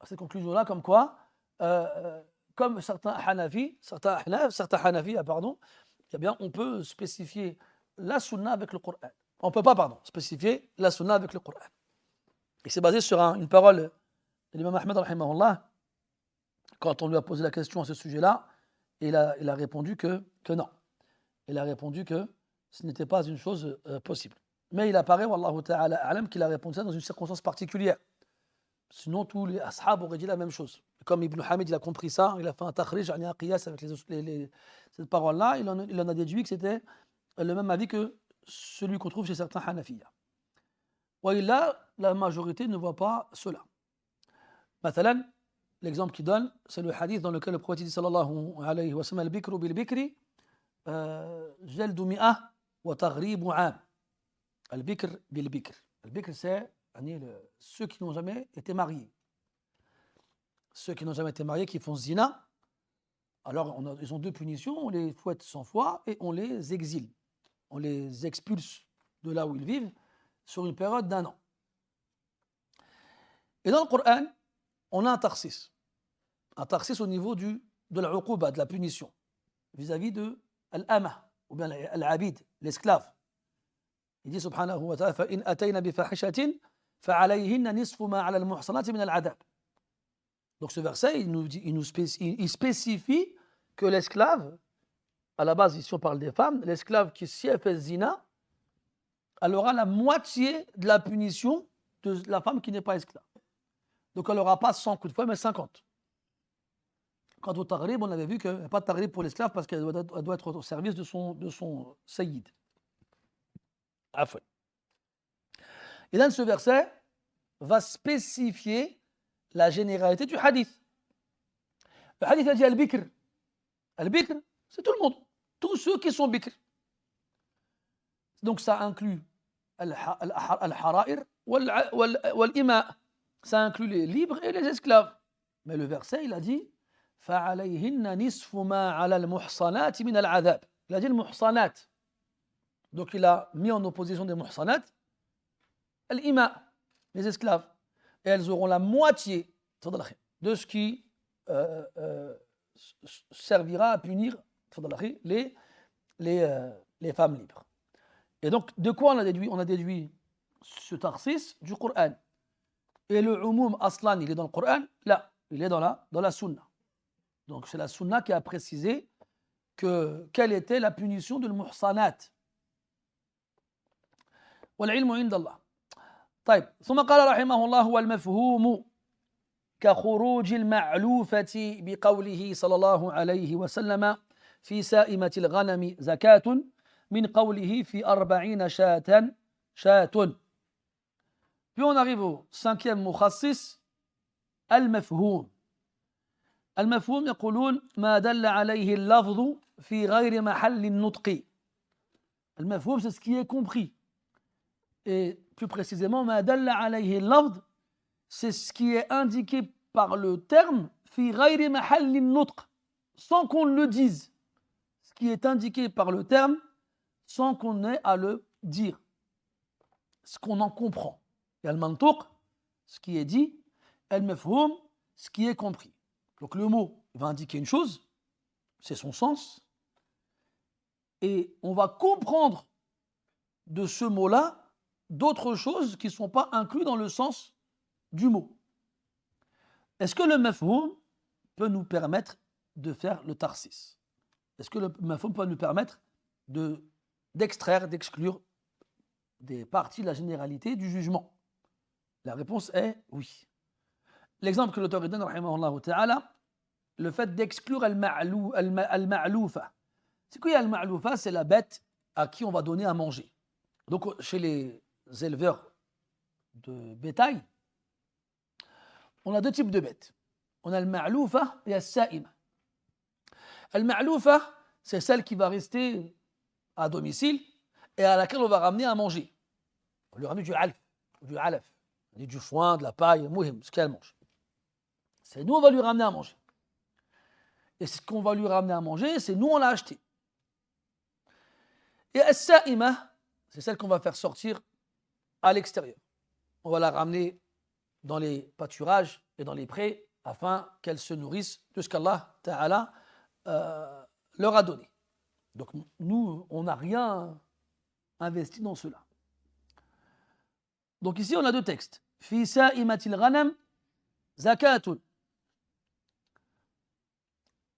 Cette conclusion-là, comme quoi, comme certains Hanafi, eh bien, on peut spécifier la sunna avec le Coran. On ne peut pas, pardon, spécifier la sunna avec le Coran. Et c'est basé sur une parole de l'imam Ahmed, rahimahullah, quand on lui a posé la question à ce sujet-là, il a répondu que non. Il a répondu que ce n'était pas une chose possible. Mais il apparaît, wallahu ta'ala a'lam, qu'il a répondu ça dans une circonstance particulière. Sinon, tous les ashab auraient dit la même chose. Comme Ibn Hamid, il a compris ça, il a fait un takhrij, un qiyas avec cette parole-là, il en a déduit que c'était le même avis que celui qu'on trouve chez certains Hanafiya. Et là, la majorité ne voit pas cela. Mathalan, l'exemple qu'il donne, c'est le hadith dans lequel le prophète dit sallallahu alayhi wa sallam al-bikru bil-bikri jaldu mi'ah wa taghribu 'am. Al-bikr bil-bikr. Al-bikr, c'est ceux qui n'ont jamais été mariés. Ceux qui n'ont jamais été mariés, qui font zina, alors ils ont deux punitions, on les fouette 100 fois et on les exile. On les expulse de là où ils vivent sur une période d'1 an. Et dans le Coran, on a un tarsis. Un tarsis au niveau de l'uquba, de la punition, vis-à-vis de l'ama, ou bien l'abid, l'esclave. Il dit subhanahu wa ta'ala, فَإِنْ أَتَيْنَا بِفَاحِشَةٍ فَعَلَيْهِنَّ نِصْفُ مَا عَلَى الْمُحْصَنَاتِ مِنَ الْعَذَابِ. Donc ce verset, il spécifie que l'esclave, à la base ici on parle des femmes, l'esclave qui si elle fait zina, elle aura la moitié de la punition de la femme qui n'est pas esclave. Donc elle n'aura pas 100 coups de fouet, mais 50. Quant au taghrib, on avait vu qu'il n'y a pas de taghrib pour l'esclave parce qu'elle doit être au service de son sayyid. Afwan. Et dans ce verset va spécifier la généralité du hadith. Le hadith a dit al-bikr. Al-bikr, c'est tout le monde. Tous ceux qui sont bikr. Donc ça inclut al-hara'ir wal-ima. Ça inclut les libres et les esclaves. Mais le verset, il a dit فَعَلَيْهِنَّ نِصْفُ مَا عَلَى الْمُحْصَنَاتِ مِنَ الْعَذَابِ. Il a dit le muhsanat. Donc il a mis en opposition des muhsanat al-ima, les esclaves. Et elles auront la moitié de ce qui servira à punir les femmes libres. Et donc, de quoi on a déduit? On a déduit ce tarsis du Coran. Et le umum aslan, il est dans le Coran? Là, il est dans la sunna. Donc c'est la sunna qui a précisé quelle était la punition de l'muhsanat. والعلم عند الله. طيب ثم قال رحمه الله والمفهوم كخروج المعلوفة بقوله صلى الله عليه وسلم في سائمة الغنم زكاة من قوله في 40 شاة. Puis on arrive au cinquième mukhassis, المفهوم. المفهوم يقولون ما دل عليه اللفظ في غير محل النطق. المفهوم, c'est ce qui est compris. Et plus précisément, ما دل عليه اللفظ, c'est ce qui est indiqué par le terme في غير محل النطق, sans qu'on le dise. Ce qui est indiqué par le terme sans qu'on ait à le dire. Ce qu'on en comprend. Il y a le mantuq, ce qui est dit, et le mafhoum, ce qui est compris. Donc le mot va indiquer une chose, c'est son sens, et on va comprendre de ce mot-là d'autres choses qui ne sont pas incluses dans le sens du mot. Est-ce que le mafhoum peut nous permettre de faire le tarsis? Est-ce que le mafhoum peut nous permettre d'extraire, d'exclure des parties de la généralité du jugement? La réponse est oui. L'exemple que l'auteur donne, rahimahullah ta'ala, le fait d'exclure al-ma'loufa. C'est quoi al-ma'loufa? C'est la bête à qui on va donner à manger. Donc chez les éleveurs de bétail, on a deux types de bêtes. On a al-ma'loufa et al-sa'ima. Al-ma'loufa, c'est celle qui va rester à domicile et à laquelle on va ramener à manger. On lui ramène du alaf, du foin, de la paille, ce qu'elle mange. C'est nous, on va lui ramener à manger. Et ce qu'on va lui ramener à manger, c'est nous, on l'a acheté. Et as-sa'ima, c'est celle qu'on va faire sortir à l'extérieur. On va la ramener dans les pâturages et dans les prés afin qu'elle se nourrisse de ce qu'Allah Ta'ala leur a donné. Donc nous, on n'a rien investi dans cela. Donc ici, on a deux textes. Fi sa'imatil ghanam zakatun.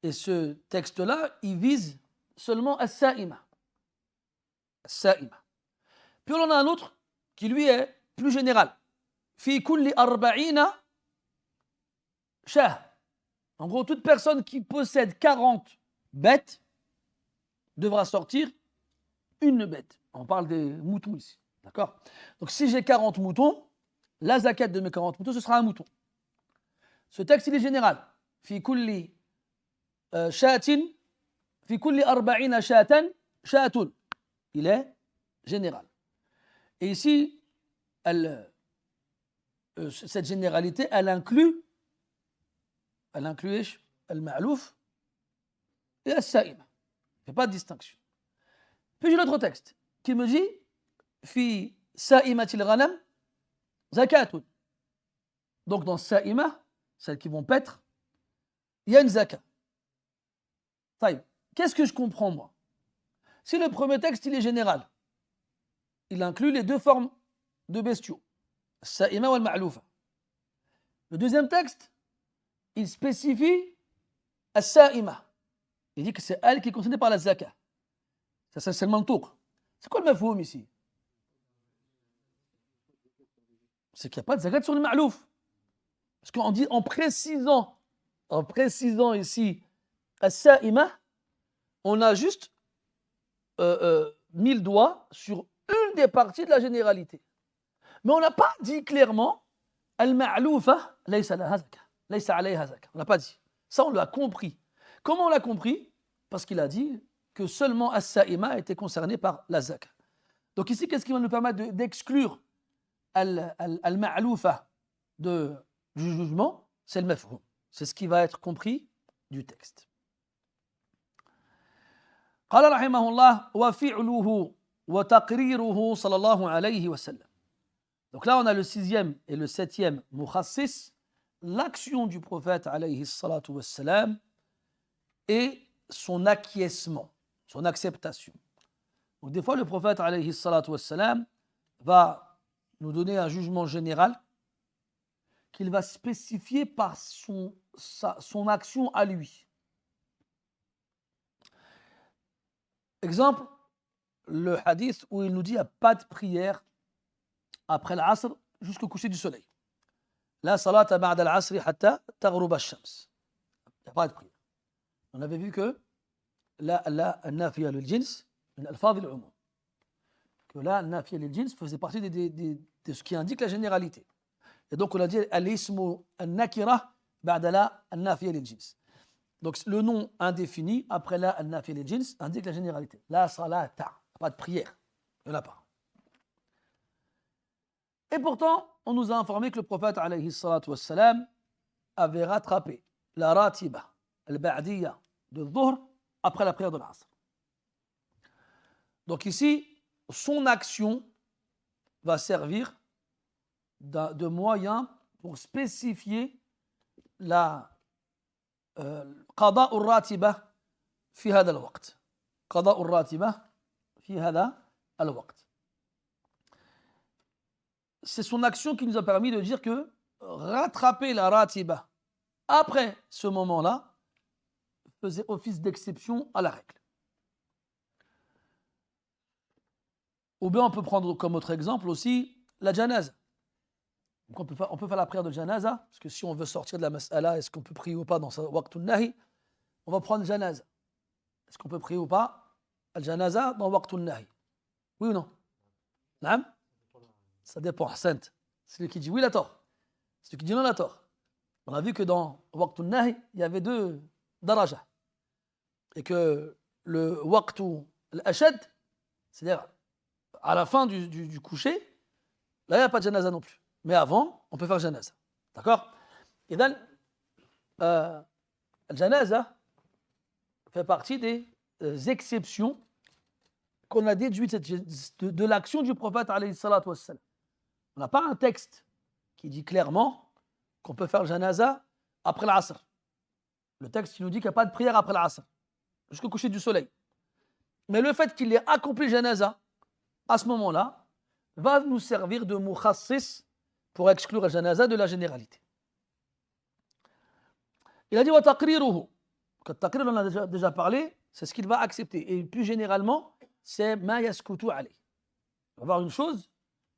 Et ce texte-là, il vise seulement as-sa'ima. As-sa'ima. Puis on en a un autre qui lui est plus général. Fi kulli arba'ina shah. En gros, toute personne qui possède 40 bêtes devra sortir une bête. On parle des moutons ici. D'accord? Donc si j'ai 40 moutons, la zakat de mes 40 moutons, ce sera un mouton. Ce texte, il est général. Fi kulli shatin, fi kulli arba'ina shatan, shatun. Il est général. Et ici, cette généralité, elle inclut al-ma'louf et al-sa'ima. Il n'y a pas de distinction. Puis j'ai l'autre texte qui me dit fi sa'imatil ghanam zakatun. Donc dans sa'ima, celles qui vont paître, il y a une zakat. Qu'est-ce que je comprends moi? Si le premier texte il est général, il inclut les deux formes de bestiaux, sa'ima ou al-ma'loufa. Le deuxième texte, il spécifie as-sa'ima. Il dit que c'est elle qui est concernée par la zakat. Ça, c'est le mantouk. C'est quoi le mafhoum ici? C'est qu'il n'y a pas de zakat sur le ma'louf. Parce qu'en dit, en précisant ici as-sa'ima, on a juste mis le doigt sur une des parties de la généralité. Mais on n'a pas dit clairement al-ma'loufa laysa laha zakat, laysa alayha zakat. On n'a pas dit. Ça, on l'a compris. Comment on l'a compris? Parce qu'il a dit que seulement as-sa'ima était concerné par la zakat. Donc ici, qu'est-ce qui va nous permettre d'exclure al-ma'loufa du jugement? C'est le mafhoum. C'est ce qui va être compris du texte. قال رحمه الله وفعله وتقريره صلى الله عليه وسلم. Donc là, on a le 6e et le 7e mukhassis, l'action du prophète alayhi salatu wassalam et son acquiescement, son acceptation. Donc des fois, le prophète alayhi salatu wassalam va nous donner un jugement général qu'il va spécifier par son action à lui. Exemple, le hadith où il nous dit qu'il n'y a pas de prière après l'asr jusqu'au coucher du soleil. La salata ba'da al-asri hatta taghrub ash-shams. Il n'y a pas de prière. On avait vu que la nafiya lil-jins min al-fadh al-umum. Que la nafiya lil-jins faisait partie de ce qui indique la généralité. Et donc on a dit al-ismu an-nakira ba'da la nafiya lil-jins. Donc le nom indéfini après la nafiya lil-jins indique la généralité. La salata, pas de prière. Il n'y en a pas. Et pourtant, on nous a informé que le prophète alayhi salatu wassalam avait rattrapé la ratiba, al-ba'diyya de dhuhr après la prière de l'asr. Donc ici, son action va servir de moyen pour spécifier la قضاء الراتبة في هذا الوقت. قضاء الراتبة في هذا الوقت. C'est son action qui nous a permis de dire que rattraper la ratiba après ce moment-là faisait office d'exception à la règle. Ou bien on peut prendre comme autre exemple aussi la janaza. Donc on peut faire la prière de janaza, parce que si on veut sortir de la mas'ala, est-ce qu'on peut prier ou pas dans waqtun nahi, on va prendre janaza. Est-ce qu'on peut prier ou pas al-janaza dans waqtun nahi? Oui ou non? Naam? Ça dépend. Hassan. Celui qui dit oui, il a tort. Celui qui dit non, il a tort. On a vu que dans waqtun nahi, il y avait deux daraja. Et que le waqtu al-ashad, c'est-à-dire à la fin du coucher, là, il n'y a pas de janaza non plus. Mais avant, on peut faire janaza. D'accord? Et donc, le janaza fait partie des exceptions qu'on a déduites de l'action du prophète alayhi salatu wassalam. On n'a pas un texte qui dit clairement qu'on peut faire janaza après l'asr. Le texte qui nous dit qu'il n'y a pas de prière après l'asr, jusqu'au coucher du soleil. Mais le fait qu'il ait accompli janaza à ce moment-là va nous servir de mukhassis pour exclure la janaza de la généralité. Il a dit wa taqriruhu. Quand taqrir, on en a déjà parlé, c'est ce qu'il va accepter. Et plus généralement, c'est ma yaskutu alayh. Il va voir une chose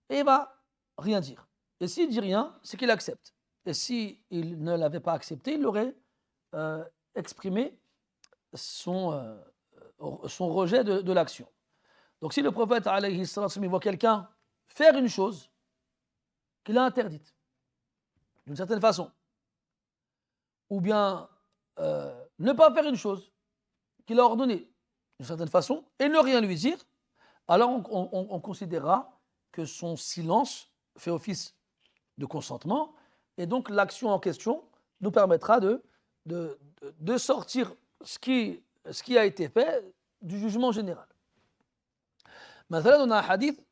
et il va rien dire. Et s'il dit rien, c'est qu'il accepte. Et s'il ne l'avait pas accepté, il aurait exprimé son rejet de l'action. Donc si le prophète alayhi salam voit quelqu'un faire une chose qu'il a interdite, d'une certaine façon, ou bien ne pas faire une chose qu'il a ordonnée d'une certaine façon, et ne rien lui dire, alors on considérera que son silence fait office de consentement, et donc l'action en question nous permettra de sortir ce qui a été fait du jugement général. Maintenant, on a un hadith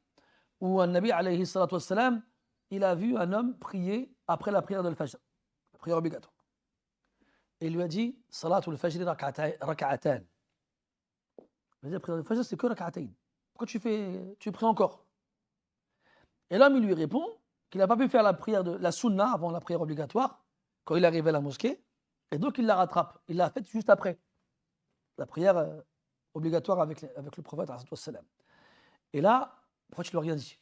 où un Nabi alayhi salatu wassalam, il a vu un homme prier après la prière de l'Fajr, la prière obligatoire. Et il lui a dit Salatul Fajr rak'atan. Il a dit la prière de l'Fajr, c'est que rak'atayn. Pourquoi tu pries encore? Et l'homme, il lui répond qu'il n'a pas pu faire la prière de la sunna avant la prière obligatoire, quand il arrivait à la mosquée, et donc il la rattrape. Il l'a faite juste après la prière obligatoire avec le prophète. Et là, pourquoi tu ne lui as rien dit?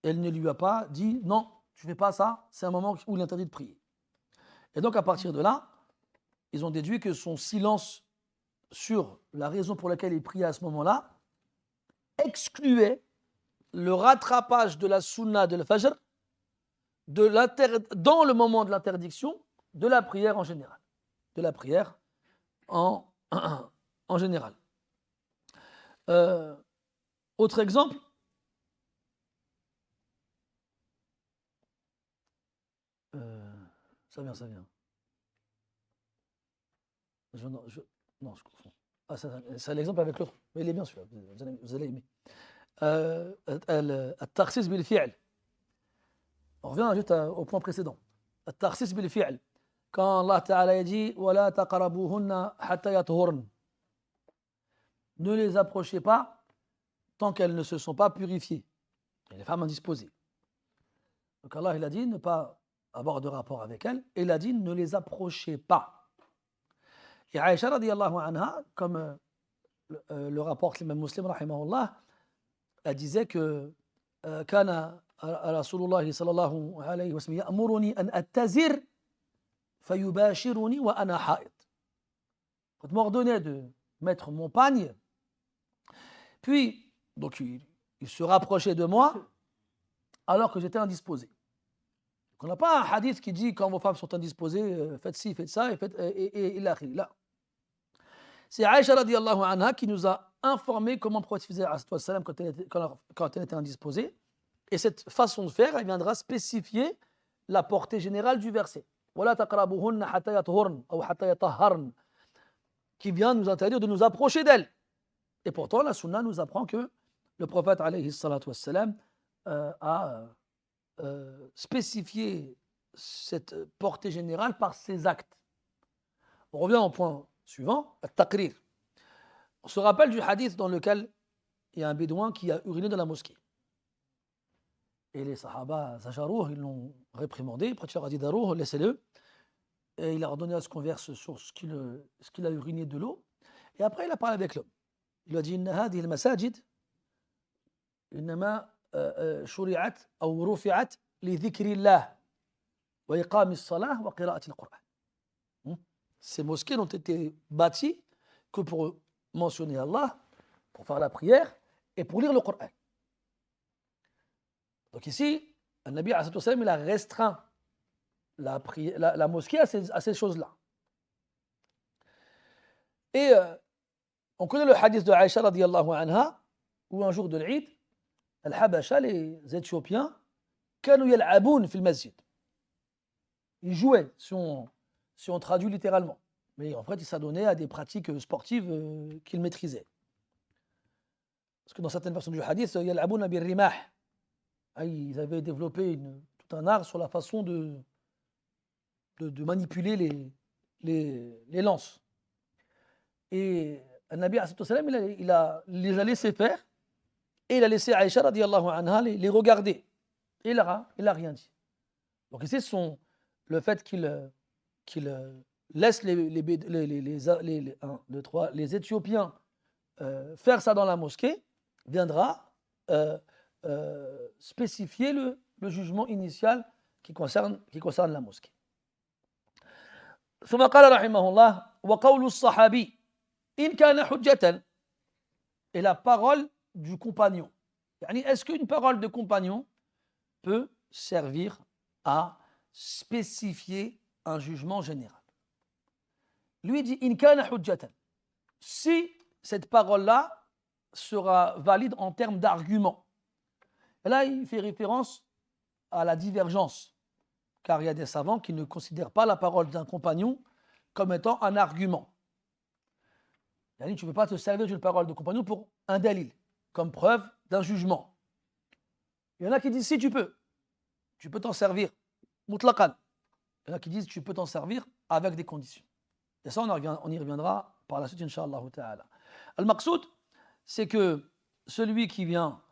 Elle ne lui a pas dit non, tu ne fais pas ça, c'est un moment où il est interdit de prier. Et donc à partir de là, ils ont déduit que son silence sur la raison pour laquelle il priait à ce moment-là excluait le rattrapage de la sunna de l'Fajr dans le moment de l'interdiction de la prière en général. De la prière en général. Autre exemple, ça vient. Non, je confonds. Ah, c'est l'exemple avec l'autre. Mais il est bien celui-là, vous allez aimer. التخصيص بالفعل. On revient juste au point précédent. التخصيص بالفعل. Quand Allah Ta'ala dit ولا تقربوهن حتى يطهرن. Ne les approchez pas tant qu'elles ne se sont pas purifiées. Et les femmes indisposées. Donc Allah il a dit ne pas avoir de rapport avec elles. Et il a dit ne les approchez pas. Et Aïcha radiyallahu anha, comme le rapporte l'imam Muslim rahimahullah, elle disait que كان رسول الله صلى الله عليه وسلم يأمرني أن أتزر فيباشرني وأنا حائض. Il m'ordonnait de mettre mon pagne, puis donc il se rapprochait de moi alors que j'étais indisposé. Donc, on n'a pas un hadith qui dit quand vos femmes sont indisposées, faites ci, faites ça, et il a là. C'est Aïcha radiyallahu anha qui nous a informé comment le prophète faisait quand elle était indisposée. Et cette façon de faire, elle viendra spécifier la portée générale du verset. وَلَا تَقْرَبُهُنَّ حَتَّى يَطْهُرْنَ أو حَتَّى يَطَهَّرْنَ, qui vient nous interdire de nous approcher d'elle. Et pourtant, la sunna nous apprend que le prophète alayhi salatu wassalam, a spécifié cette portée générale par ses actes. On revient au point suivant, at-taqrir. On se rappelle du hadith dans lequel il y a un bédouin qui a uriné dans la mosquée. Et les sahaba zajarouh, ils l'ont réprimandé, après il leur a dit darouh, laissez-le. Et il a ordonné à ce qu'on verse sur ce qu'il a uriné de l'eau. Et après il a parlé avec l'homme. Il lui a dit inna hadhihi al-masajid innama shuri'at aw rufi'at li dhikrillah wa iqami as-salah wa qira'ati al-Qur'an. Ces mosquées n'ont été bâties que pour mentionner Allah, pour faire la prière et pour lire le Coran. Donc ici, le Nabi il a restreint la mosquée à ces choses-là. Et on connaît le hadith de Aïcha radiyallahu anha, où un jour de l'Eid, Al-Habasha, les Éthiopiens, كانوا يلعبون في المسجد. Ils jouaient, si on traduit littéralement. Mais en fait, ils s'adonnaient à des pratiques sportives qu'ils maîtrisaient. Parce que dans certaines versions du hadith, يلعبون بالرماح. Ils avaient développé tout un art sur la façon de manipuler les lances. Et le Nabi les a laissé faire et il a laissé Aïcha radiallahu anha les regarder. Et il a rien dit. Donc ici, le fait qu'il laisse les Éthiopiens faire ça dans la mosquée viendra spécifier le jugement initial qui concerne la mosquée. ثم قال رحمه الله وقول الصحابي إن كان حجة. Et la parole du compagnon. Est-ce qu'une parole de compagnon peut servir à spécifier un jugement général? Lui dit إن كان حجة. Si cette parole-là sera valide en termes d'argument. Et là, il fait référence à la divergence, car il y a des savants qui ne considèrent pas la parole d'un compagnon comme étant un argument. Tu ne peux pas te servir d'une parole de compagnon pour un dalil, comme preuve d'un jugement. Il y en a qui disent si tu peux t'en servir, mutlaqan. Il y en a qui disent tu peux t'en servir avec des conditions. Et ça, on y reviendra par la suite, Inch'Allah ta'ala. Al-Maqsoud, c'est que celui qui vient,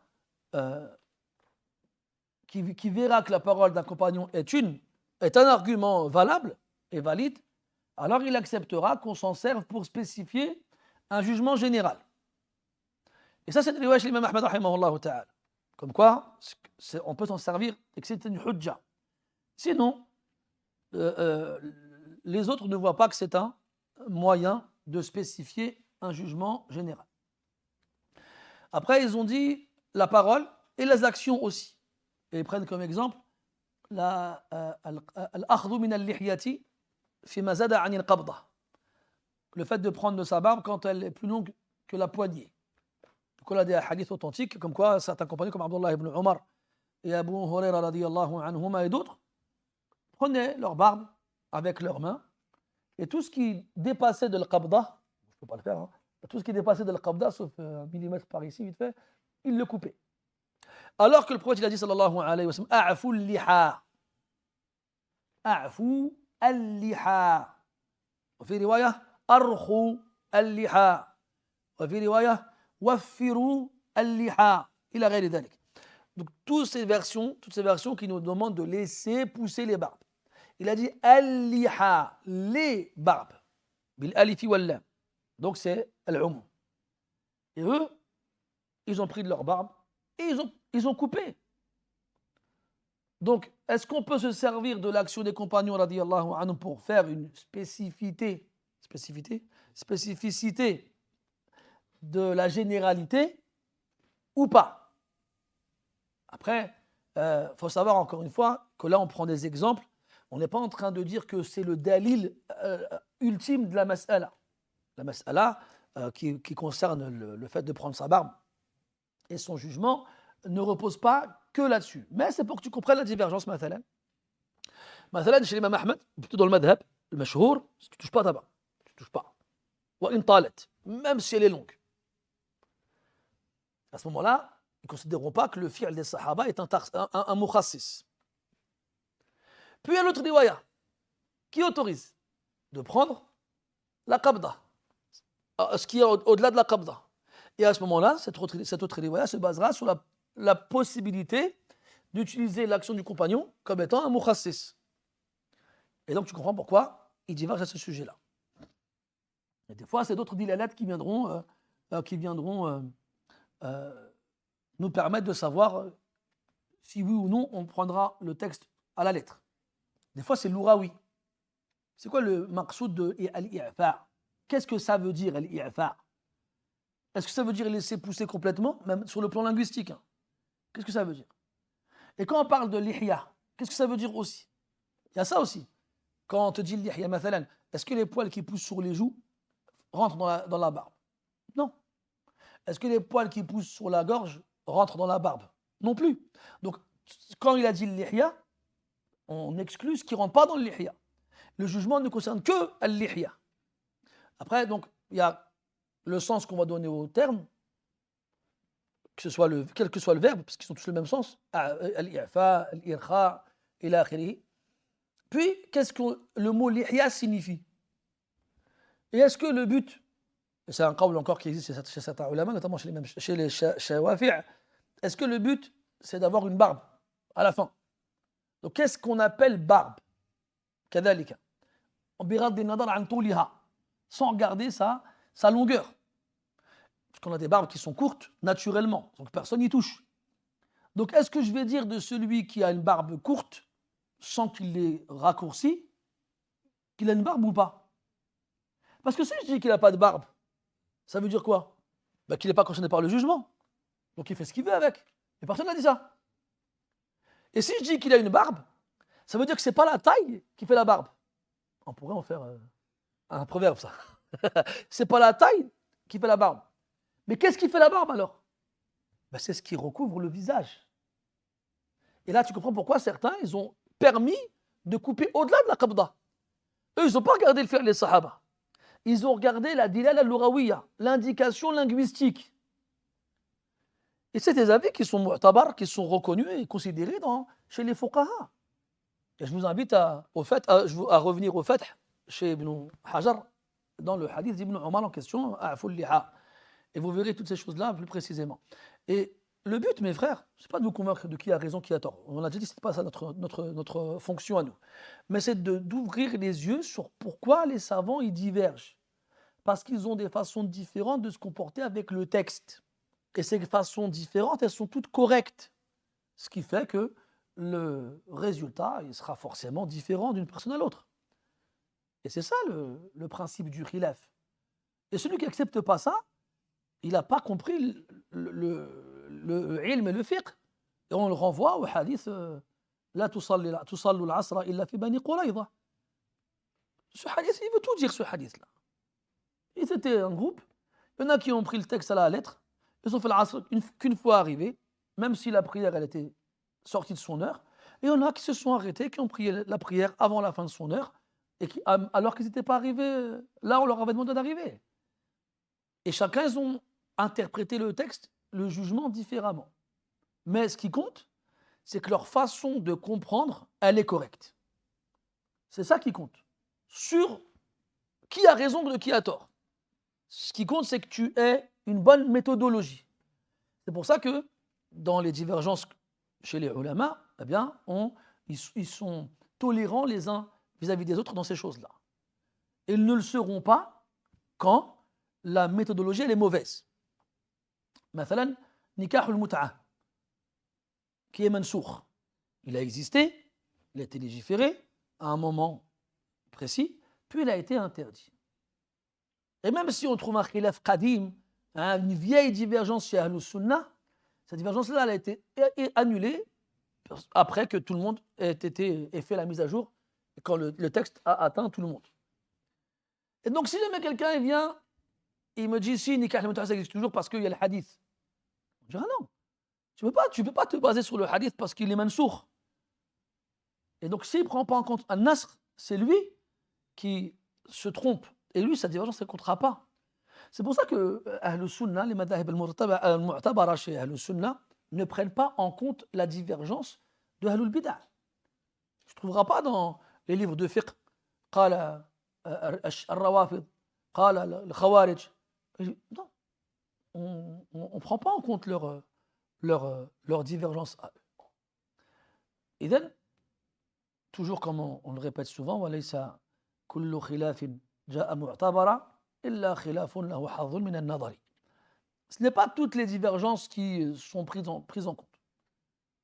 qui verra que la parole d'un compagnon est un argument valable et valide, alors il acceptera qu'on s'en serve pour spécifier un jugement général. Et ça, c'est le riwaya de l'imam Ahmad rahimahullah ta'ala. Comme quoi, on peut s'en servir et que c'est une hujja. Sinon, les autres ne voient pas que c'est un moyen de spécifier un jugement général. Après, ils ont dit la parole et les actions aussi. Et ils prennent comme exemple al-akhdhu min al-lihyati fi ma zada an al-qabda. Le fait de prendre de sa barbe quand elle est plus longue que la poignée. Donc on a des hadiths authentiques comme quoi certains compagnons comme Abdullah ibn Omar et Abu Huraira radiyallahu anhuma et d'autres prenaient leur barbe avec leurs mains et tout ce qui dépassait de l'qabda, je ne peux pas le faire, hein, tout ce qui dépassait de l'qabda, sauf un millimètre par ici, vite fait, ils le coupaient. Alors que le prophète il a dit sallallahu alayhi wa sallam a'fu al-liha. A'fu al-liha. وفي رواية أرخوا اللحى وفي رواية وفروا اللحى إلى غير ذلك. Donc toutes ces versions qui nous demandent de laisser pousser les barbes. Il a dit al-liha, les barbes, bil alifi wal lam. Donc c'est al-umum. Et eux, ils ont pris de leur barbe et ils ont coupé. Donc, est-ce qu'on peut se servir de l'action des compagnons radiyallahu anhum pour faire une spécificité de la généralité ou pas? Après, faut savoir encore une fois que là on prend des exemples. On n'est pas en train de dire que c'est le dalil ultime de la mas'ala. La mas'ala qui concerne le fait de prendre sa barbe et son jugement ne repose pas que là-dessus. Mais c'est pour que tu comprennes la divergence, mathalan. Mathalan, chez l'imam Ahmed, plutôt dans le madhab, le mashhour, tu ne touches pas ta barbe. Tu ne touches pas. Wa in talat, même si elle est longue. À ce moment-là, ils ne considéreront pas que le fi'l des sahaba est un mukhassis. Puis il y a l'autre riwaya qui autorise de prendre la qabda, ce qui est au-delà de la qabda. Et à ce moment-là, cette autre riwaya se basera sur la possibilité d'utiliser l'action du compagnon comme étant un mukhassis. Et donc tu comprends pourquoi il diverge à ce sujet-là. Et des fois, c'est d'autres dilalates qui viendront nous permettre de savoir si oui ou non on prendra le texte à la lettre. Des fois, c'est l'ourawi. C'est quoi le maqsoud de al-i'fa? Qu'est-ce que ça veut dire, al-i'fa? Est-ce que ça veut dire laisser pousser complètement, même sur le plan linguistique, hein? Qu'est-ce que ça veut dire? Et quand on parle de l'ihya, qu'est-ce que ça veut dire aussi? Il y a ça aussi. Quand on te dit l'ihya, mathalan, est-ce que les poils qui poussent sur les joues rentrent dans la barbe? Non. Est-ce que les poils qui poussent sur la gorge rentrent dans la barbe? Non plus. Donc, quand il a dit l'ihya, on exclut ce qui ne rentre pas dans l'ihya. Le jugement ne concerne que l'ihya. Après, donc, il y a le sens qu'on va donner au terme, quel que soit le verbe, parce qu'ils sont tous le même sens, al-i'fa, al-irkha, ila akhirih. Puis, qu'est-ce que le mot l'ihya signifie? Et est-ce que le but et c'est un qawl encore qui existe chez certains ulama, notamment chez les shawafi', est-ce que le but, c'est d'avoir une barbe à la fin? Donc, qu'est-ce qu'on appelle barbe? كذلك. بغض النظر عن طولها, sans regarder sa longueur. Parce qu'on a des barbes qui sont courtes naturellement, donc personne n'y touche. Donc, est-ce que je vais dire de celui qui a une barbe courte, sans qu'il l'ait raccourcie, qu'il a une barbe ou pas? Parce que si je dis qu'il n'a pas de barbe, ça veut dire quoi? Ben, qu'il n'est pas concerné par le jugement. Donc il fait ce qu'il veut avec. Mais personne n'a dit ça. Et si je dis qu'il a une barbe, ça veut dire que ce n'est pas la taille qui fait la barbe. On pourrait en faire un proverbe, ça. C'est pas la taille qui fait la barbe. Mais qu'est-ce qui fait la barbe alors? Ben, c'est ce qui recouvre le visage. Et là, tu comprends pourquoi certains, ils ont permis de couper au-delà de la qabda. Eux, ils n'ont pas regardé le faire les sahaba. Ils ont regardé la dilala al-lughawiyya, l'indication linguistique. Et c'est des avis qui sont mu'tabar, qui sont reconnus et considérés chez les fuqaha. Et je vous invite à revenir au fait chez Ibn Hajar, dans le hadith d'Ibn Omar en question, A'ful liha. Et vous verrez toutes ces choses-là plus précisément. Et le but, mes frères, ce n'est pas de vous convaincre de qui a raison, qui a tort. On a déjà dit que ce n'est pas ça notre fonction à nous. Mais c'est d'ouvrir les yeux sur pourquoi les savants y divergent. Parce qu'ils ont des façons différentes de se comporter avec le texte. Et ces façons différentes, elles sont toutes correctes. Ce qui fait que le résultat, il sera forcément différent d'une personne à l'autre. Et c'est ça le principe du khilaf. Et celui qui n'accepte pas ça, il n'a pas compris le ilm et le fiqh. Et on le renvoie au hadith La tusallu al-asra illa fi bani Qurayza. Ce hadith, il veut tout dire, ce hadith-là. Ils étaient un groupe, il y en a qui ont pris le texte à la lettre, ils ont fait l'asr qu'une fois arrivé, même si la prière elle était sortie de son heure, et il y en a qui se sont arrêtés, qui ont prié la prière avant la fin de son heure, alors qu'ils n'étaient pas arrivés là où on leur avait demandé d'arriver. Et chacun, ils ont interprété le texte, le jugement différemment. Mais ce qui compte, c'est que leur façon de comprendre, elle est correcte. C'est ça qui compte. Sur qui a raison de qui a tort. Ce qui compte, c'est que tu aies une bonne méthodologie. C'est pour ça que dans les divergences chez les ulama, eh bien, ils sont tolérants les uns vis-à-vis des autres dans ces choses-là. Et ils ne le seront pas quand la méthodologie elle est mauvaise. Mathalan, nikah al-mut'a, qui est mansoukh. Il a existé, il a été légiféré à un moment précis, puis il a été interdit. Et même si on trouve un khilaf qadim, une vieille divergence chez Ahlus Sunnah, cette divergence-là elle a été annulée après que tout le monde ait fait la mise à jour, quand le texte a atteint tout le monde. Et donc si jamais quelqu'un il vient, il me dit si nikah al-mut'a ça existe toujours parce qu'il y a le hadith. Je dirais non, tu peux pas te baser sur le hadith parce qu'il est mansoukh. Et donc s'il ne prend pas en compte un nasr, c'est lui qui se trompe. Et lui, sa divergence ne comptera pas. C'est pour ça que Ahlus Sunnah, les madahib al-mu'tabara chez Ahlus Sunnah, ne prennent pas en compte la divergence de Ahlul Bid'ah. Tu ne trouveras pas dans les livres de fiqh, قال al-Rawafid, قال al-Khawarij. Non, on ne prend pas en compte leur divergence à eux. Et then, toujours comme on le répète souvent, وَلَيْسَ كُلُّ خِلَافٍ جاء معتبرا إلا خلاف له حظ من النظر. Ce n'est pas toutes les divergences qui sont prises en compte.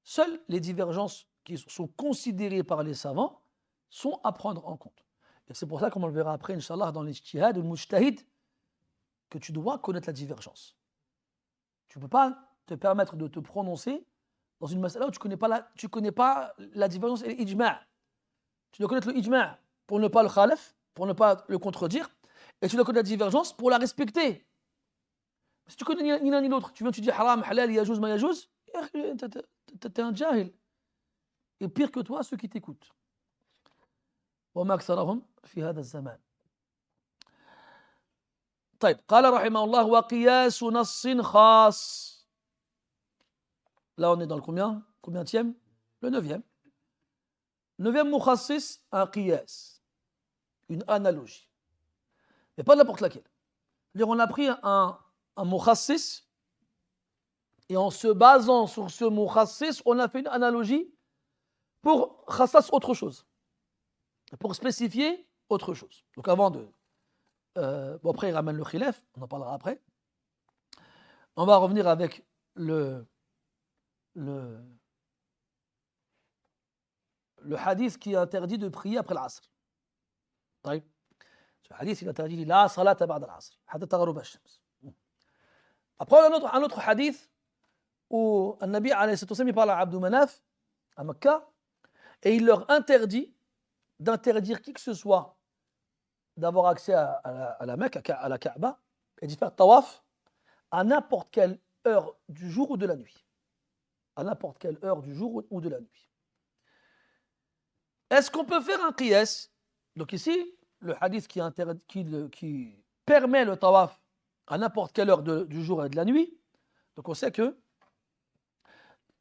Seules les divergences qui sont considérées par les savants sont à prendre en compte. Et c'est pour ça, comme on le verra après, Inch'Allah, dans l'ijtihad ou le mujtahid, que tu dois connaître la divergence. Tu ne peux pas te permettre de te prononcer dans une masala où tu ne connais pas la divergence et l'ijma'. Tu dois connaître le ijma' pour ne pas le khalaf, pour ne pas le contredire, et tu dois connaître la divergence pour la respecter. Si tu connais ni l'un ni l'autre, tu viens, tu dis haram, halal, yajouz, ma yajouz, t'es un jahil. Et pire que toi, ceux qui t'écoutent. وما أكثرهم في هذا الزمان. طيب قال رحمه الله وقياس نص خاص. Là on est dans le combienième? Le 9e. 9e mukhassis, un qiyas, une analogie. Mais pas n'importe laquelle. C'est-à-dire, on a pris un mukhassis, et en se basant sur ce mukhassis, on a fait une analogie pour khassas autre chose, pour spécifier autre chose. Donc avant de... bon, après, il ramène le khilaf, on en parlera après. On va revenir avec le hadith qui interdit de prier après l'asr. طيب. Ce hadith, il interdit la salata ba'da al-asr, hatta taghrub ash-shams. Après, on a un autre hadith où un Nabi alayhi sallam, il parle à Abdou Manaf, à Mecca, et il leur interdit d'interdire qui que ce soit d'avoir accès à la Mecque, à la Kaaba, et d'y faire tawaf à n'importe quelle heure du jour ou de la nuit. À n'importe quelle heure du jour ou de la nuit. Est-ce qu'on peut faire un qiyas? Donc ici, le hadith qui permet le tawaf à n'importe quelle heure du jour et de la nuit, donc on sait que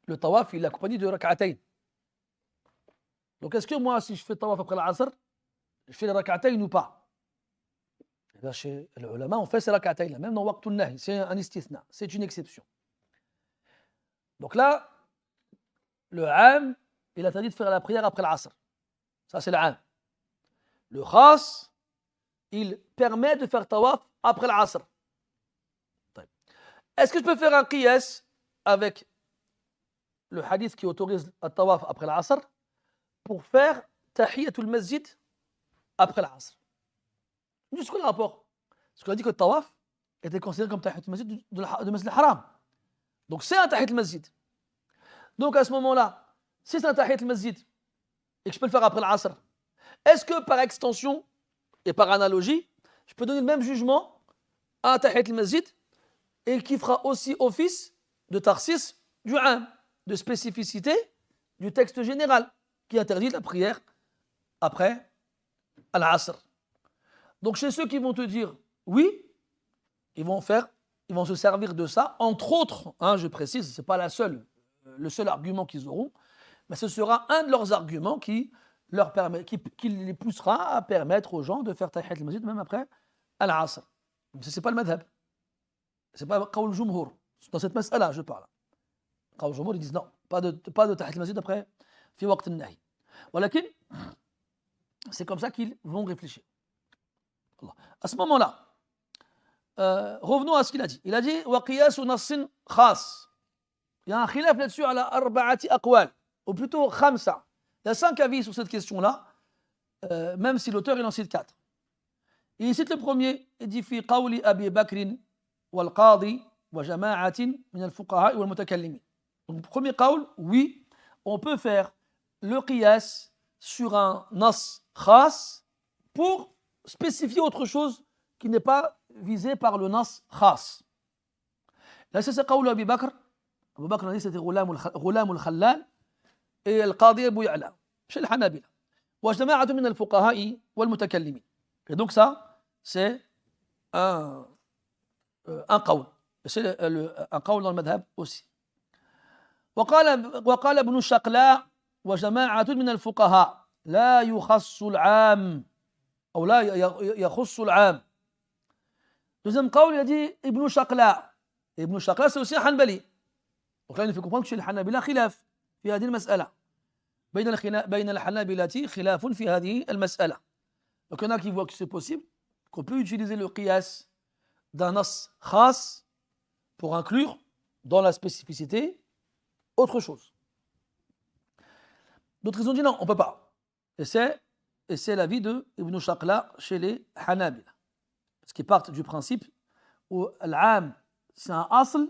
le tawaf, il est accompagné de rak'atayn. Donc est-ce que moi, si je fais tawaf après l'asr, je fais les rak'atayn ou pas? Et bien, chez les ulama, on fait ces rak'atayn, même dans waqtul nahi, c'est un istithna, c'est une exception. Donc là, le 'am, il interdit de faire la prière après l'asr. Ça, c'est le 'am. Le khas, il permet de faire tawaf après l'asr. Est-ce que je peux faire un qiyas avec le hadith qui autorise le tawaf après l'asr pour faire tahiyatul masjid après l'asr? Jusqu'au rapport. Parce qu'on a dit que le tawaf était considéré comme tahiyatul masjid de Masjid al-Haram. Donc c'est un tahiyatul masjid. Donc à ce moment-là, si c'est un tahiyatul masjid et que je peux le faire après l'asr, est-ce que par extension et par analogie, je peux donner le même jugement à un tahiyatul masjid et qui fera aussi office de tarsis du 'am, de spécificité du texte général qui interdit la prière après al-asr. Donc chez ceux qui vont te dire oui, ils vont se servir de ça, entre autres, je précise, ce n'est pas le seul argument qu'ils auront, mais ce sera un de leurs arguments qui les poussera à permettre aux gens de faire tahiyat al-masjid même après al-asr. Mais ce n'est pas le madhab. Ce n'est pas qawl jumhur. Dans cette mas'ala, je parle. Qawl jumhur, ils disent non, pas de tahiyat al-masjid après fi waqt al-nahi. Walakin, c'est comme ça qu'ils vont réfléchir. À ce moment-là, revenons à ce qu'il a dit. Il a dit wa qiyasu nassin khas. Il y a un khilaf là-dessus à la arba'ati aqwal, ou plutôt khamsa. Il y a 5 avis sur cette question-là, même si l'auteur il en cite 4. Il cite le premier, il dit fi qawli Abi Bakr wal qadi wa jama'atin min al-fuqaha wal mutakallimin. Donc premier qawl, oui, on peut faire le qiyas sur un nas khas pour spécifier autre chose qui n'est pas visé par le nas khas. Là c'est qawl Abi Bakr. Abu Bakr a dit c'était Ghulam al-Khallal et al-Qadi Abu Ya'la chez les Hanabila. Wa jama'atu min al-fuqaha'i wal mutakallimin. Et donc ça, c'est un qawl. C'est un qawl dans le madhab aussi. وقال ابن الشقلاء وجماعة من الفقهاء لا يخص العام أو لا يخص العام. Deuxième qawl, il a dit Ibn Shaqla. Ibn Shaqla, c'est aussi un Hanbali. Donc là, il nous fait comprendre que chez les Hanabila, khilaf في هذه المسألة. بين الحنابلة خلاف في هذه المسألة. Donc il y en a qui voient que c'est possible, qu'on peut utiliser le qiyas d'un nas khas pour inclure dans la spécificité autre chose. D'autres ils ont dit non, on ne peut pas. Et c'est l'avis de Ibn Shaqla chez les Hanabila. Parce qu'ils partent du principe où l'am c'est un asl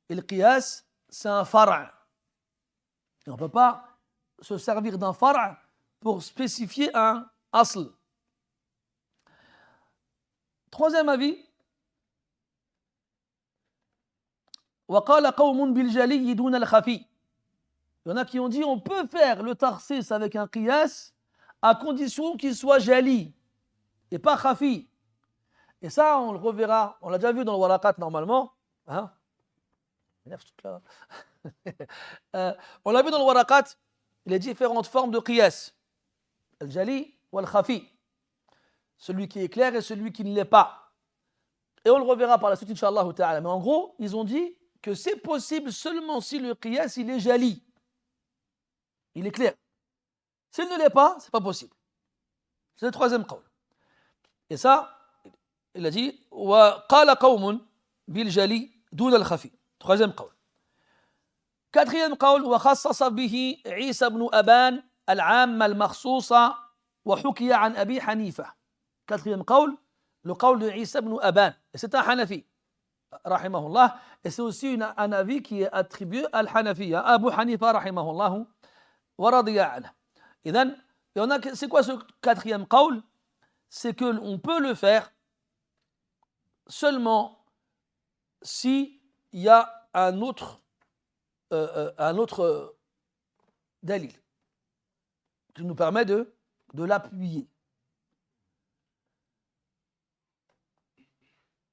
et le qiyas c'est un far'. Et on ne peut pas se servir d'un far' pour spécifier un asl. Troisième avis, وقال قوم بالجلي دون الخفي. Il y en a qui ont dit on peut faire le tarsis avec un qiyas à condition qu'il soit jali et pas khafi. Et ça, on le reverra, on l'a déjà vu dans le waraqat normalement. On l'a vu dans le waraqat, les différentes formes de qiyas. Al-jali ou al-khafi. Celui qui est clair et celui qui ne l'est pas. Et on le reverra par la suite, Inch'Allah ta'ala. Mais en gros, ils ont dit que c'est possible seulement si le qiyas, il est jali. Il est clair. S'il ne l'est pas, c'est pas possible. C'est le troisième qawl. Et ça, il a dit وقال قوم بالجلي دون الخفي. Troisième qawl. Quatrième qawl وخصص به عيسى بن أبان العامة المخصوصة وحكي عن أبي حنيفة. Quatrième qawl, le qawl de Isa ibn Aban. Et c'est un Hanafi, rahimahullah. Et c'est aussi un avis qui est attribué à al-Hanafiya, Abu Hanifa, rahimahullah, wa radiya anhu. Et then, c'est quoi ce quatrième qawl? C'est qu'on peut le faire seulement si il y a un autre dalil qui nous permet de l'appuyer.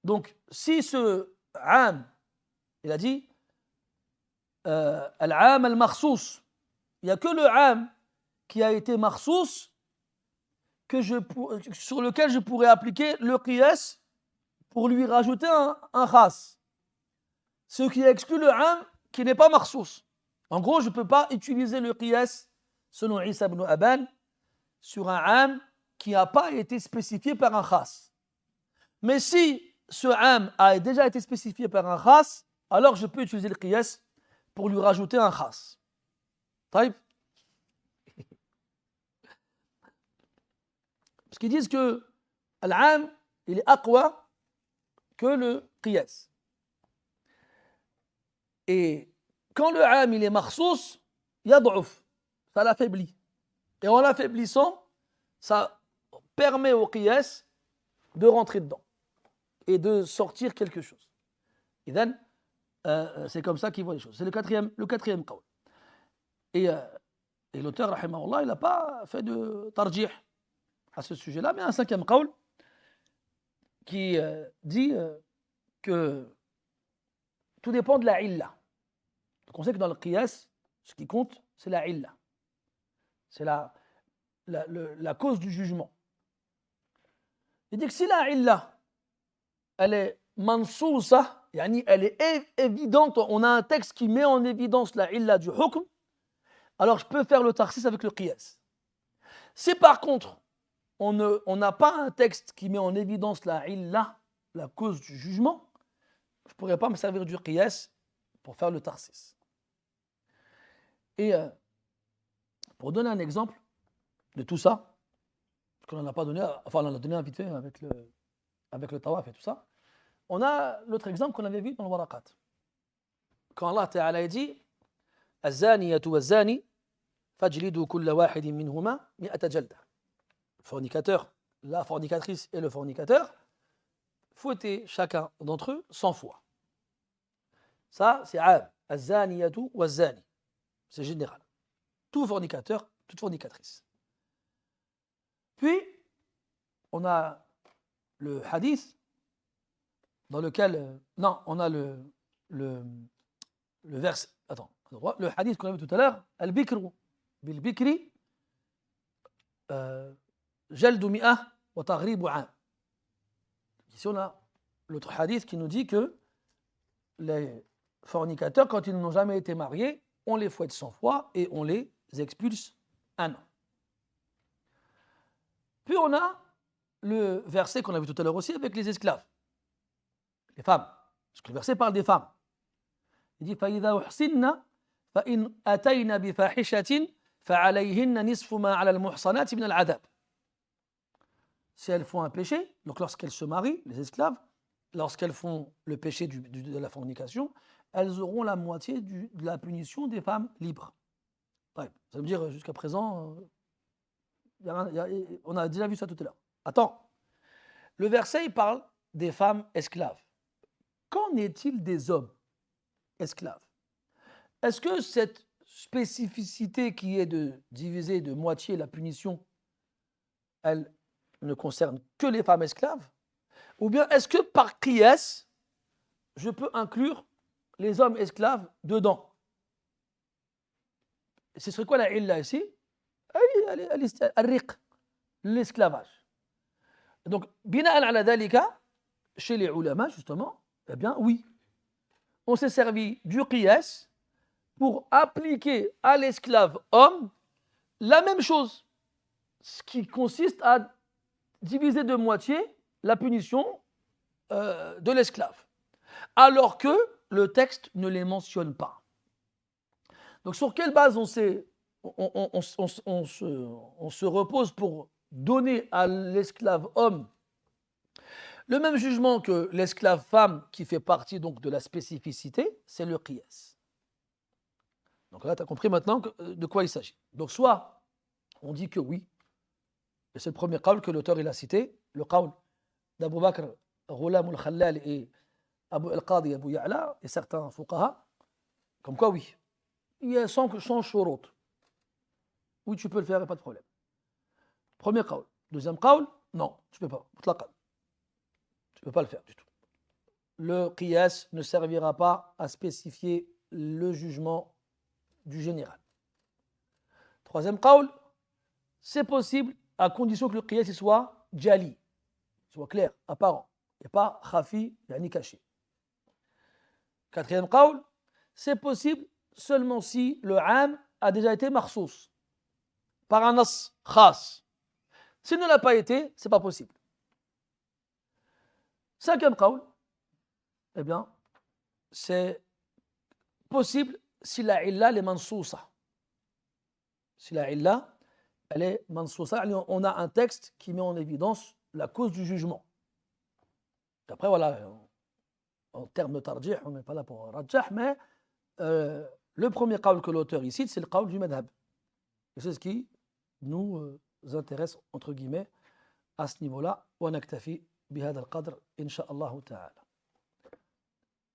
Donc, si ce am, il a dit al-am al-makhsous, il n'y a que le am qui a été makhsous sur lequel je pourrais appliquer le qiyas pour lui rajouter un khas. Ce qui exclut le am qui n'est pas makhsous. En gros, je ne peux pas utiliser le qiyas selon Isa ibn Aban sur un am qui n'a pas été spécifié par un khas. Mais si ce am a déjà été spécifié par un khas, alors je peux utiliser le qiyas pour lui rajouter un khas. Taïb. Parce qu'ils disent que l'am, il est aqwa que le qiyas. Et quand le am, il est makhsous, yad'uf, ça l'affaiblit. Et en l'affaiblissant, ça permet au qiyas de rentrer dedans et de sortir quelque chose. Et then, c'est comme ça qu'ils voient les choses. C'est le quatrième qawl. Et l'auteur, rahimahullah, il n'a pas fait de tarjih à ce sujet-là, mais un cinquième qawl qui dit que tout dépend de la illa. Donc on sait que dans le qiyas, ce qui compte, c'est la illa. C'est la cause du jugement. Il dit que si la illa, elle est mansousa, yani elle est évidente, on a un texte qui met en évidence la illa du hukm, alors je peux faire le tarsis avec le qiyas. Si par contre, on n'a pas un texte qui met en évidence la illa, la cause du jugement, je ne pourrais pas me servir du qiyas pour faire le tarsis. Et pour donner un exemple de tout ça, parce qu'on n'en a pas donné, enfin on en a donné un vite fait avec le tawaf et tout ça, on a l'autre exemple qu'on avait vu dans le waraqat. Quand Allah Ta'ala dit الزانية والزاني فاجلدوا كل واحد منهما 100 جلدة. Le fornicateur, la fornicatrice et le fornicateur, fouettez chacun d'entre eux 100 fois. Ça, c'est عام. الزانية والزاني. C'est général. Tout fornicateur, toute fornicatrice. Puis, on a le hadith dans lequel, non, on a le verset, attends, le hadith qu'on a vu tout à l'heure, al-bikru bil-bikri jaldu mi'ah wa taghribu 'am. Ici on a l'autre hadith qui nous dit que les fornicateurs, quand ils n'ont jamais été mariés, on les fouette 100 fois et on les expulse 1 an. Puis on a le verset qu'on a vu tout à l'heure aussi avec les esclaves, les femmes. Parce que le verset parle des femmes. Il dit فَإِذَا أُحْصِنَّ فَإِنْ أَتَيْنَ بِفَاحِشَةٍ فَعَلَيْهِنَّ نِصْفُ مَا عَلَى الْمُحْصَنَاتِ مِنَ الْعَذَابِ. Si elles font un péché, donc lorsqu'elles se marient, les esclaves, lorsqu'elles font le péché de la fornication, elles auront la moitié de la punition des femmes libres. Ça veut dire jusqu'à présent, on a déjà vu ça tout à l'heure. Attends, le verset il parle des femmes esclaves. Qu'en est-il des hommes esclaves? Est-ce que cette spécificité qui est de diviser de moitié la punition, elle ne concerne que les femmes esclaves? Ou bien est-ce que par qiyas, je peux inclure les hommes esclaves dedans? Ce serait quoi la illa ici? Al-riq, l'esclavage. Donc, bina'an ala dhalika, chez les ulama, justement, eh bien oui. On s'est servi du qiyas pour appliquer à l'esclave homme la même chose, ce qui consiste à diviser de moitié la punition de l'esclave, alors que le texte ne les mentionne pas. Donc sur quelle base on se repose pour donner à l'esclave homme le même jugement que l'esclave femme qui fait partie donc de la spécificité, c'est le qiyas. Donc là, tu as compris maintenant de quoi il s'agit. Donc soit on dit que oui, et c'est le premier qawl que l'auteur il a cité, le qawl d'Abu Bakr, Ghulam al-Khallal et Al-Qadi Abu Ya'la et certains fuqaha, comme quoi oui, il y a sans shurut. Oui, tu peux le faire, il n'y a pas de problème. Premier qawl. Deuxième qawl, non, tu ne peux pas. Mutlaqan. Tu ne peux pas le faire du tout. Le qiyas ne servira pas à spécifier le jugement du général. Troisième qawl, c'est possible à condition que le qiyas soit jali, soit clair, apparent, et pas khafi, yani caché. Quatrième qawl, c'est possible seulement si le am a déjà été makhsous par un nas khas. S'il ne l'a pas été, ce n'est pas possible. Cinquième qawl, eh bien, c'est possible si la illa est mansousa. Si la illa, elle est mansousa, on a un texte qui met en évidence la cause du jugement. Après, voilà, en termes de tarjih, on n'est pas là pour rajah, mais le premier qawl que l'auteur cite, c'est le qawl du madhab. Et c'est ce qui nous intéresse, entre guillemets, à ce niveau-là. Wa naktafi bihada al-qadr, insha'Allah ta'ala.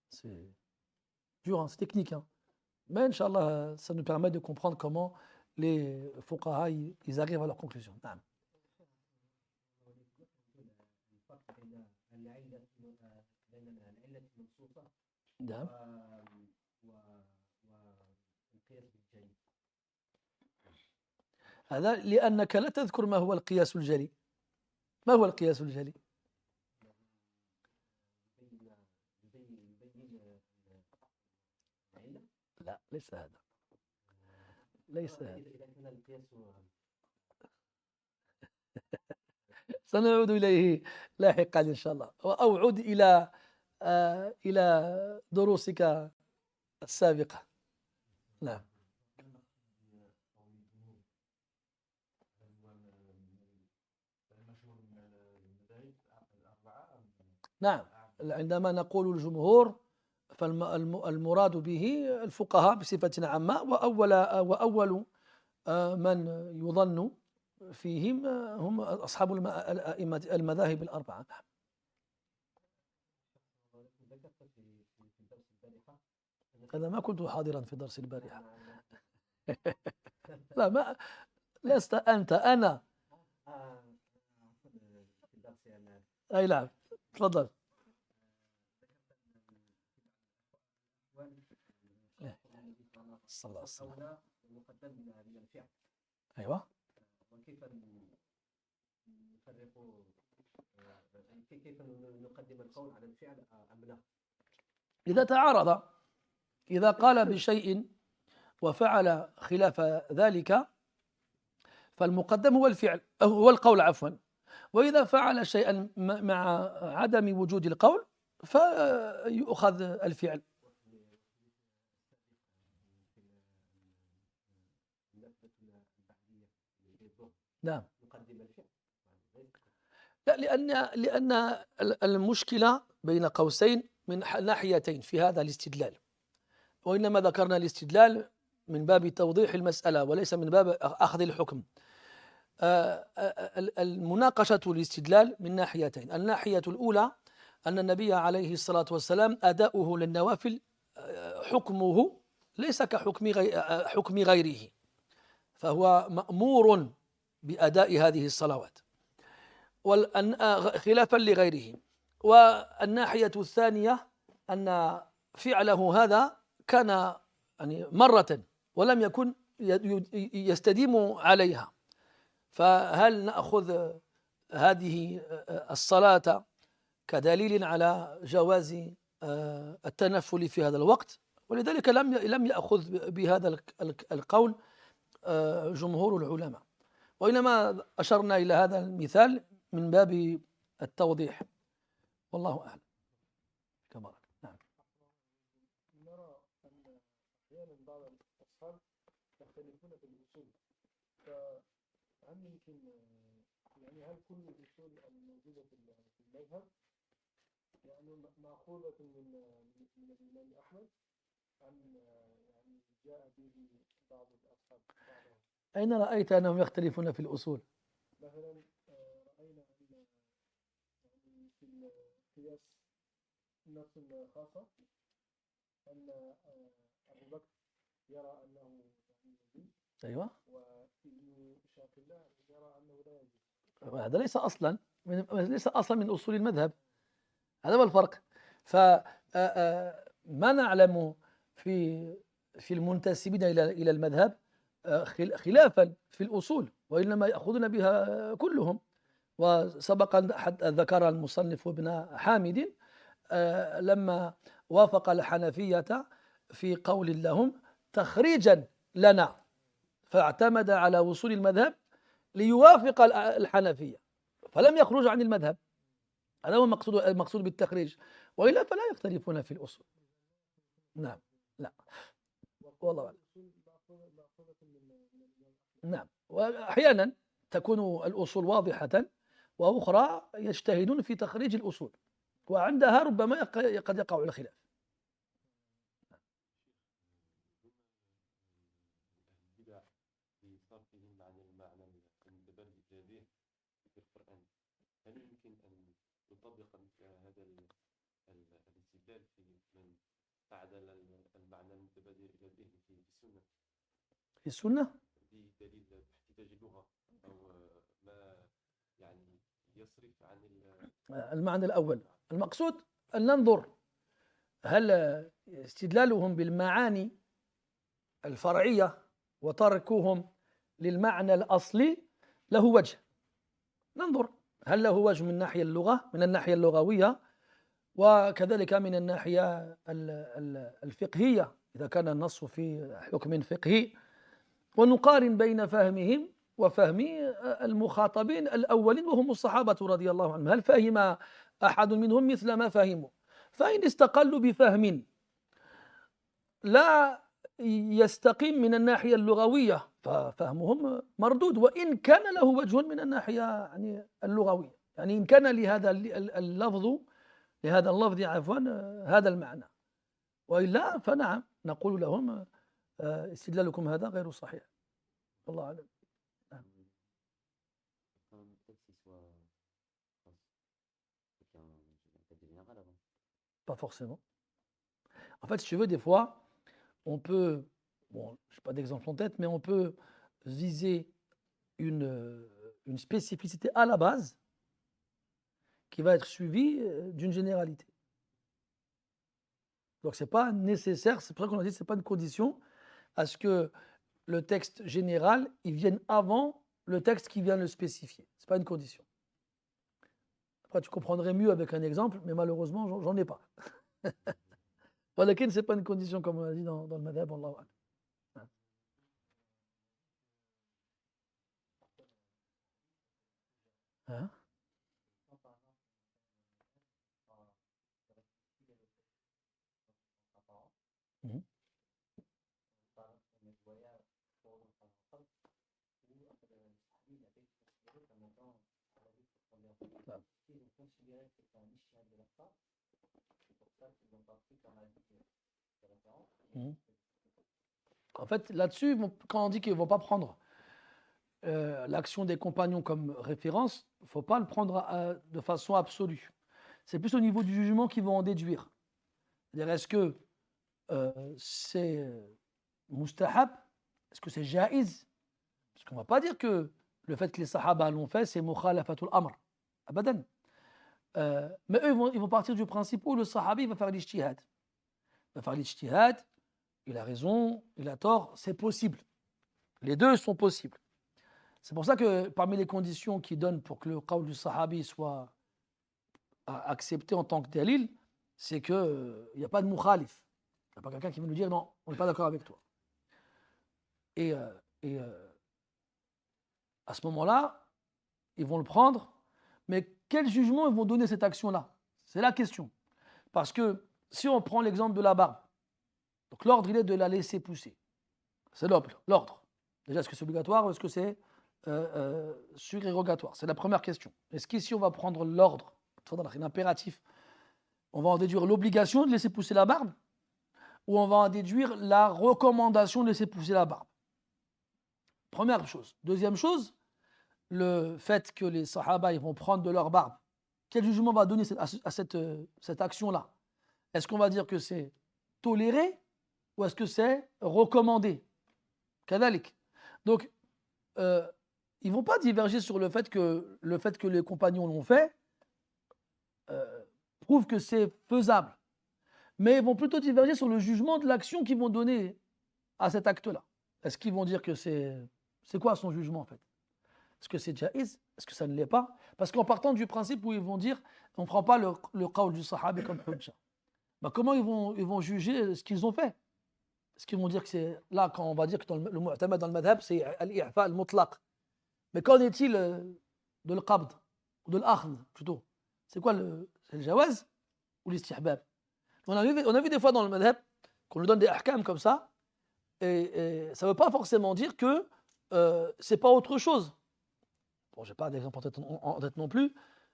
C'est dur, hein, c'est technique, hein. Mais Inch'Allah, ça nous permet de comprendre comment les fuqaha ils arrivent à leur conclusion. نعم. نعم. هذا لأنك لا تذكر ما هو القياس الجلي. ما هو القياس الجلي؟ لا ليس هذا. ليس هذا. سنعود إليه لاحقا إن شاء الله، أو عد إلى دروسك السابقة. نعم. نعم، عندما نقول الجمهور فالمراد به الفقهاء بصفة عامة، وأول من يظن فيهم هم أصحاب المذاهب الأربعة. أنا ما كنت حاضرا في درس البارحة. لا، ما لست أنت، أنا. أي نعم، تفضل. صلى الله عليه وسلم. أيوة. وكيف نفرق، كيف نقدم القول على الفعل أم لا؟ إذا تعارض، إذا قال بشيء وفعل خلاف ذلك فالمقدم هو الفعل، هو القول عفوا، وإذا فعل شيئا مع عدم وجود القول فيؤخذ الفعل. نعم. لا، لأن المشكلة بين قوسين من ناحيتين في هذا الاستدلال، وإنما ذكرنا الاستدلال من باب توضيح المسألة وليس من باب أخذ الحكم. المناقشة الاستدلال من ناحيتين. الناحية الأولى أن النبي عليه الصلاة والسلام أداؤه للنوافل حكمه ليس كحكم غيره، فهو مأمور بأداء هذه الصلوات خلافا لغيره. والناحية الثانية أن فعله هذا كان يعني مرة ولم يكن يستديم عليها، فهل نأخذ هذه الصلاة كدليل على جواز التنفل في هذا الوقت، ولذلك لم يأخذ بهذا القول جمهور العلماء، وإنما أشرنا إلى هذا المثال من باب التوضيح، والله أعلم. كما نعم. نرى أن أحيانا بعض الأصحاب يختلفون في الأصول، فهل يمكن يعني هل كل الأصول الموجودة في المذهب يعني مأخوذة من الإمام أحمد أم يعني جاء به بعض الأصحاب بعضهم؟ أين رأيت أنهم يختلفون في الأصول؟ مثلا رأينا أن يعني في القياس نفس خاصة أن أبو بكر يرى أنه يعني يجوز، أيوة، وابن شاق الله يرى أنه لا يجوز. هذا ليس أصلا من أصول المذهب، هذا هو الفرق. فما نعلم في المنتسبين إلى المذهب خلافا في الأصول، وإنما يأخذون بها كلهم. وسبق أن ذكر المصنف ابن حامد لما وافق الحنفية في قول لهم تخريجا لنا، فاعتمد على وصول المذهب ليوافق الحنفية، فلم يخرج عن المذهب. هذا هو المقصود بالتخريج، وإلا فلا يختلفون في الأصول. نعم، لا والله أعلم. نعم، وأحيانا تكون الأصول واضحة، وأخرى يجتهدون في تخريج الأصول، وعندها ربما قد يقع الخلاف. في صرفهم عن المعنى المتبادل في القرآن، هل يمكن أن يطبق هذا الاستدلال في من أعدل المعنى المتبادل إلى الذهن في السنة؟ في السنة بدليل احتجاج اللغة أو ما يعني يصرف عن المعنى الأول. المقصود أن ننظر هل استدلالهم بالمعاني الفرعية وتركهم للمعنى الأصلي له وجه. ننظر هل له وجه من ناحية اللغة، من الناحية اللغوية، وكذلك من الناحية الفقهية إذا كان النص في حكم فقهي، ونقارن بين فهمهم وفهم المخاطبين الأولين وهم الصحابة رضي الله عنهم، هل فهم أحد منهم مثل ما فهموا؟ فإن استقلوا بفهم لا يستقيم من الناحية اللغوية ففهمهم مردود، وإن كان له وجه من الناحية يعني اللغوية، يعني إن كان لهذا اللفظ هذا المعنى، وإلا فنعم نقول لهم استدلالكم هذا غير صحيح، والله أعلم. Pas forcément. En fait, si tu veux, des fois, on peut, bon, je n'ai pas d'exemple en tête, mais on peut viser une spécificité à la base qui va être suivie d'une généralité. Donc, ce n'est pas nécessaire, c'est pour ça qu'on a dit que ce n'est pas une condition à ce que le texte général il vienne avant le texte qui vient le spécifier. Ce n'est pas une condition. Après, tu comprendrais mieux avec un exemple, mais malheureusement, j'en ai pas. ولكن ce n'est pas une condition comme on a dit dans le madhab, Wallahu a'lam. Hein? Mhm. En fait, là-dessus, quand on dit qu'ils ne vont pas prendre l'action des compagnons comme référence, il ne faut pas le prendre de façon absolue. C'est plus au niveau du jugement qu'ils vont en déduire. C'est-à-dire, est-ce que c'est mustahab? Est-ce que c'est jaïz? Parce qu'on ne va pas dire que le fait que les sahaba l'ont fait, c'est mukhalafatul amr. Abadan. Mais eux, ils vont partir du principe où le sahabi va faire l'ijtihad. Il va faire l'ijtihad, il a raison, il a tort, c'est possible. Les deux sont possibles. C'est pour ça que parmi les conditions qui donnent pour que le qawl du sahabi soit à accepter en tant que dalil, c'est qu'il n'y a pas de mukhalif. Il n'y a pas quelqu'un qui va nous dire non, on n'est pas d'accord avec toi. Et, à ce moment-là, ils vont le prendre, mais quel jugement ils vont donner à cette action-là? C'est la question. Parce que si on prend l'exemple de la barbe, donc l'ordre, il est de la laisser pousser. C'est l'ordre. Déjà, est-ce que c'est obligatoire ou est-ce que c'est surérogatoire? C'est la première question. Est-ce qu'ici, on va prendre l'ordre, un impératif, on va en déduire l'obligation de laisser pousser la barbe ou on va en déduire la recommandation de laisser pousser la barbe? Première chose. Deuxième chose, le fait que les sahaba ils vont prendre de leur barbe. Quel jugement on va donner à cette action-là? Est-ce qu'on va dire que c'est toléré ou est-ce que c'est recommandé? Kadalik. Donc, ils ne vont pas diverger sur le fait que les compagnons l'ont fait prouve que c'est faisable. Mais ils vont plutôt diverger sur le jugement de l'action qu'ils vont donner à cet acte-là. Est-ce qu'ils vont dire que c'est quoi son jugement en fait? Est-ce que c'est jaïz? Est-ce que ça ne l'est pas? Parce qu'en partant du principe où ils vont dire on ne prend pas le qawl du sahabi comme hujja, bah comment ils vont juger ce qu'ils ont fait? Est-ce qu'ils vont dire que c'est là quand on va dire que dans le mu'tamad dans le madhab c'est al-i'fa al-mutlaq? Mais qu'en est-il de l'qabd ou de l'akhd plutôt? C'est quoi c'est le jawaz ou l'istihbab? On a vu des fois dans le madhab qu'on nous donne des ahkam comme ça et ça ne veut pas forcément dire que c'est pas autre chose. Bon, je n'ai pas d'exemple en tête non plus.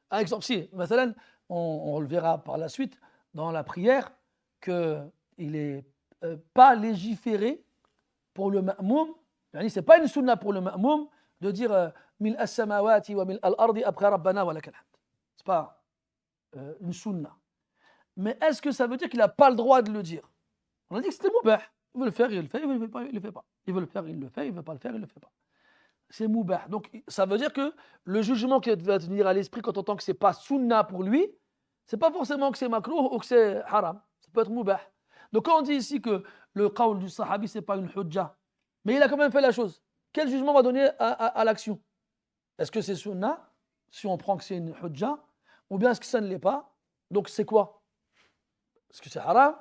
Un exemple, si, mathalan, on le verra par la suite dans la prière qu'il n'est pas légiféré pour le ma'moum. Ce n'est pas une sunna pour le ma'moum de dire mil as-samawati wa mil al-ardi après rabbana wa lakal hamd. Ce n'est pas une sunna. Mais est-ce que ça veut dire qu'il n'a pas le droit de le dire? On a dit que c'était moubah. Il veut le faire, il le fait. Il ne le fait pas. Il veut le faire, il le fait. Il ne veut pas le faire, il ne le fait pas. C'est moubah. Donc ça veut dire que le jugement qui va te venir à l'esprit quand on entend que ce n'est pas sunna pour lui, ce n'est pas forcément que c'est makrouh ou que c'est haram. Ça peut être moubah. Donc quand on dit ici que le qawl du sahabi, ce n'est pas une hujja, mais il a quand même fait la chose, quel jugement on va donner à l'action? Est-ce que c'est sunna, si on prend que c'est une hujja, ou bien est-ce que ça ne l'est pas? Donc c'est quoi? Est-ce que c'est haram?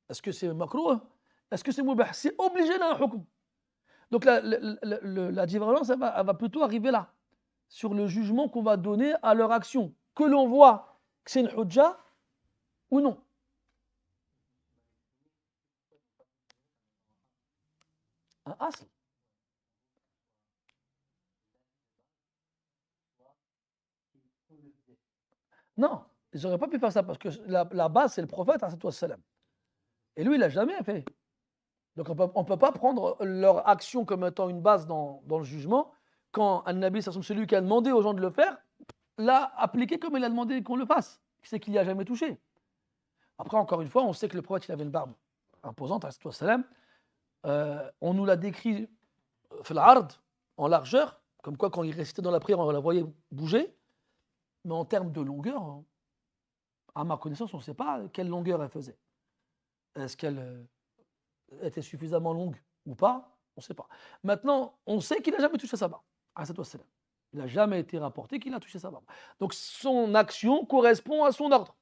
Est-ce que c'est makrouh? Est-ce que c'est moubah? C'est obligé d'un hukm. Donc la divergence, elle va plutôt arriver là, sur le jugement qu'on va donner à leur action, que l'on voit que c'est une hujja ou non. Un asl. Non, ils n'auraient pas pu faire ça parce que la base, c'est le prophète, et lui, il n'a jamais fait. Donc on ne peut pas prendre leur action comme étant une base dans le jugement quand un Nabi, celui qui a demandé aux gens de le faire, l'a appliqué comme il a demandé qu'on le fasse. C'est qu'il n'y a jamais touché. Après, encore une fois, on sait que le prophète il avait une barbe imposante, on nous l'a décrit en largeur, comme quoi quand il récitait dans la prière, on la voyait bouger, mais en termes de longueur, à ma connaissance, on ne sait pas quelle longueur elle faisait. Est-ce qu'elle était suffisamment longue ou pas? On ne sait pas. Maintenant, on sait qu'il n'a jamais touché sa barbe. Il n'a jamais été rapporté qu'il a touché sa barbe. Donc son action correspond à son ordre,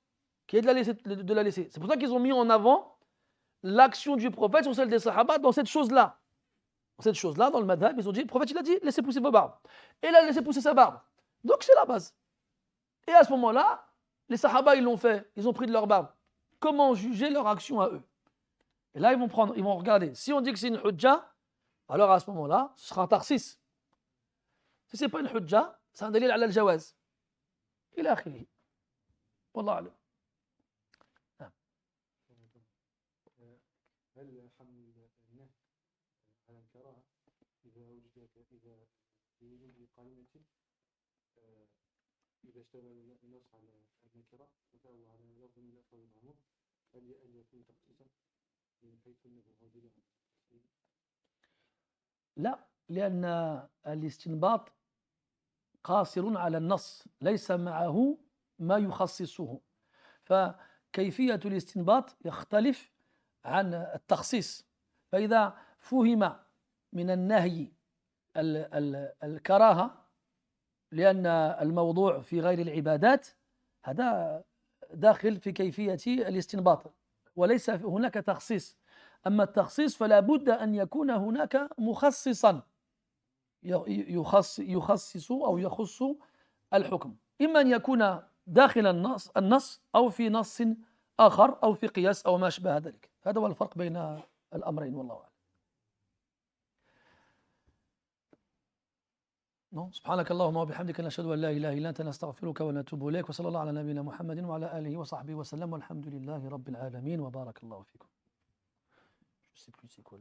qui est de la laisser. C'est pour ça qu'ils ont mis en avant l'action du prophète sur celle des sahaba dans cette chose-là. Cette chose-là, dans le madhab, ils ont dit, le prophète il a dit, laissez pousser vos barbes. Et il a laissé pousser sa barbe. Donc c'est la base. Et à ce moment-là, les sahaba, ils l'ont fait. Ils ont pris de leur barbe. Comment juger leur action à eux? Et là, ils vont regarder. Si on dit que c'est une hujja, alors à ce moment-là, ce sera un tarsis. Si ce n'est pas une hujja, c'est un dalil ala al-jawaz. Il a akhiri. Wallah alam. هل حمل النهي على الكراهة إذا وجد بقرينة إذا اشتمل النص على النكرة وكان على لفظ من الألفاظ المعمول هل يكون تخصيصا من حيث أنه موجود؟ لا، لأن الاستنباط قاصر على النص ليس معه ما يخصصه، فكيفية الاستنباط يختلف عن التخصيص. فإذا فهم من النهي الكراهة لأن الموضوع في غير العبادات هذا داخل في كيفية الاستنباط وليس هناك تخصيص. أما التخصيص فلا بد أن يكون هناك مخصصا يخصص أو يخص الحكم، إما أن يكون داخل النص أو في نص آخر أو في قياس أو ما شابه ذلك. هذا هو الفرق بين الأمرين والله أعلم. سبحانك اللهم وبحمدك نشهد أن لا إله إلا أنت نستغفرك ونتوب إليك وصلى الله على نبينا محمد وعلى آله وصحبه وسلم والحمد لله رب العالمين وبارك الله فيكم. Je sais plus c'est quoi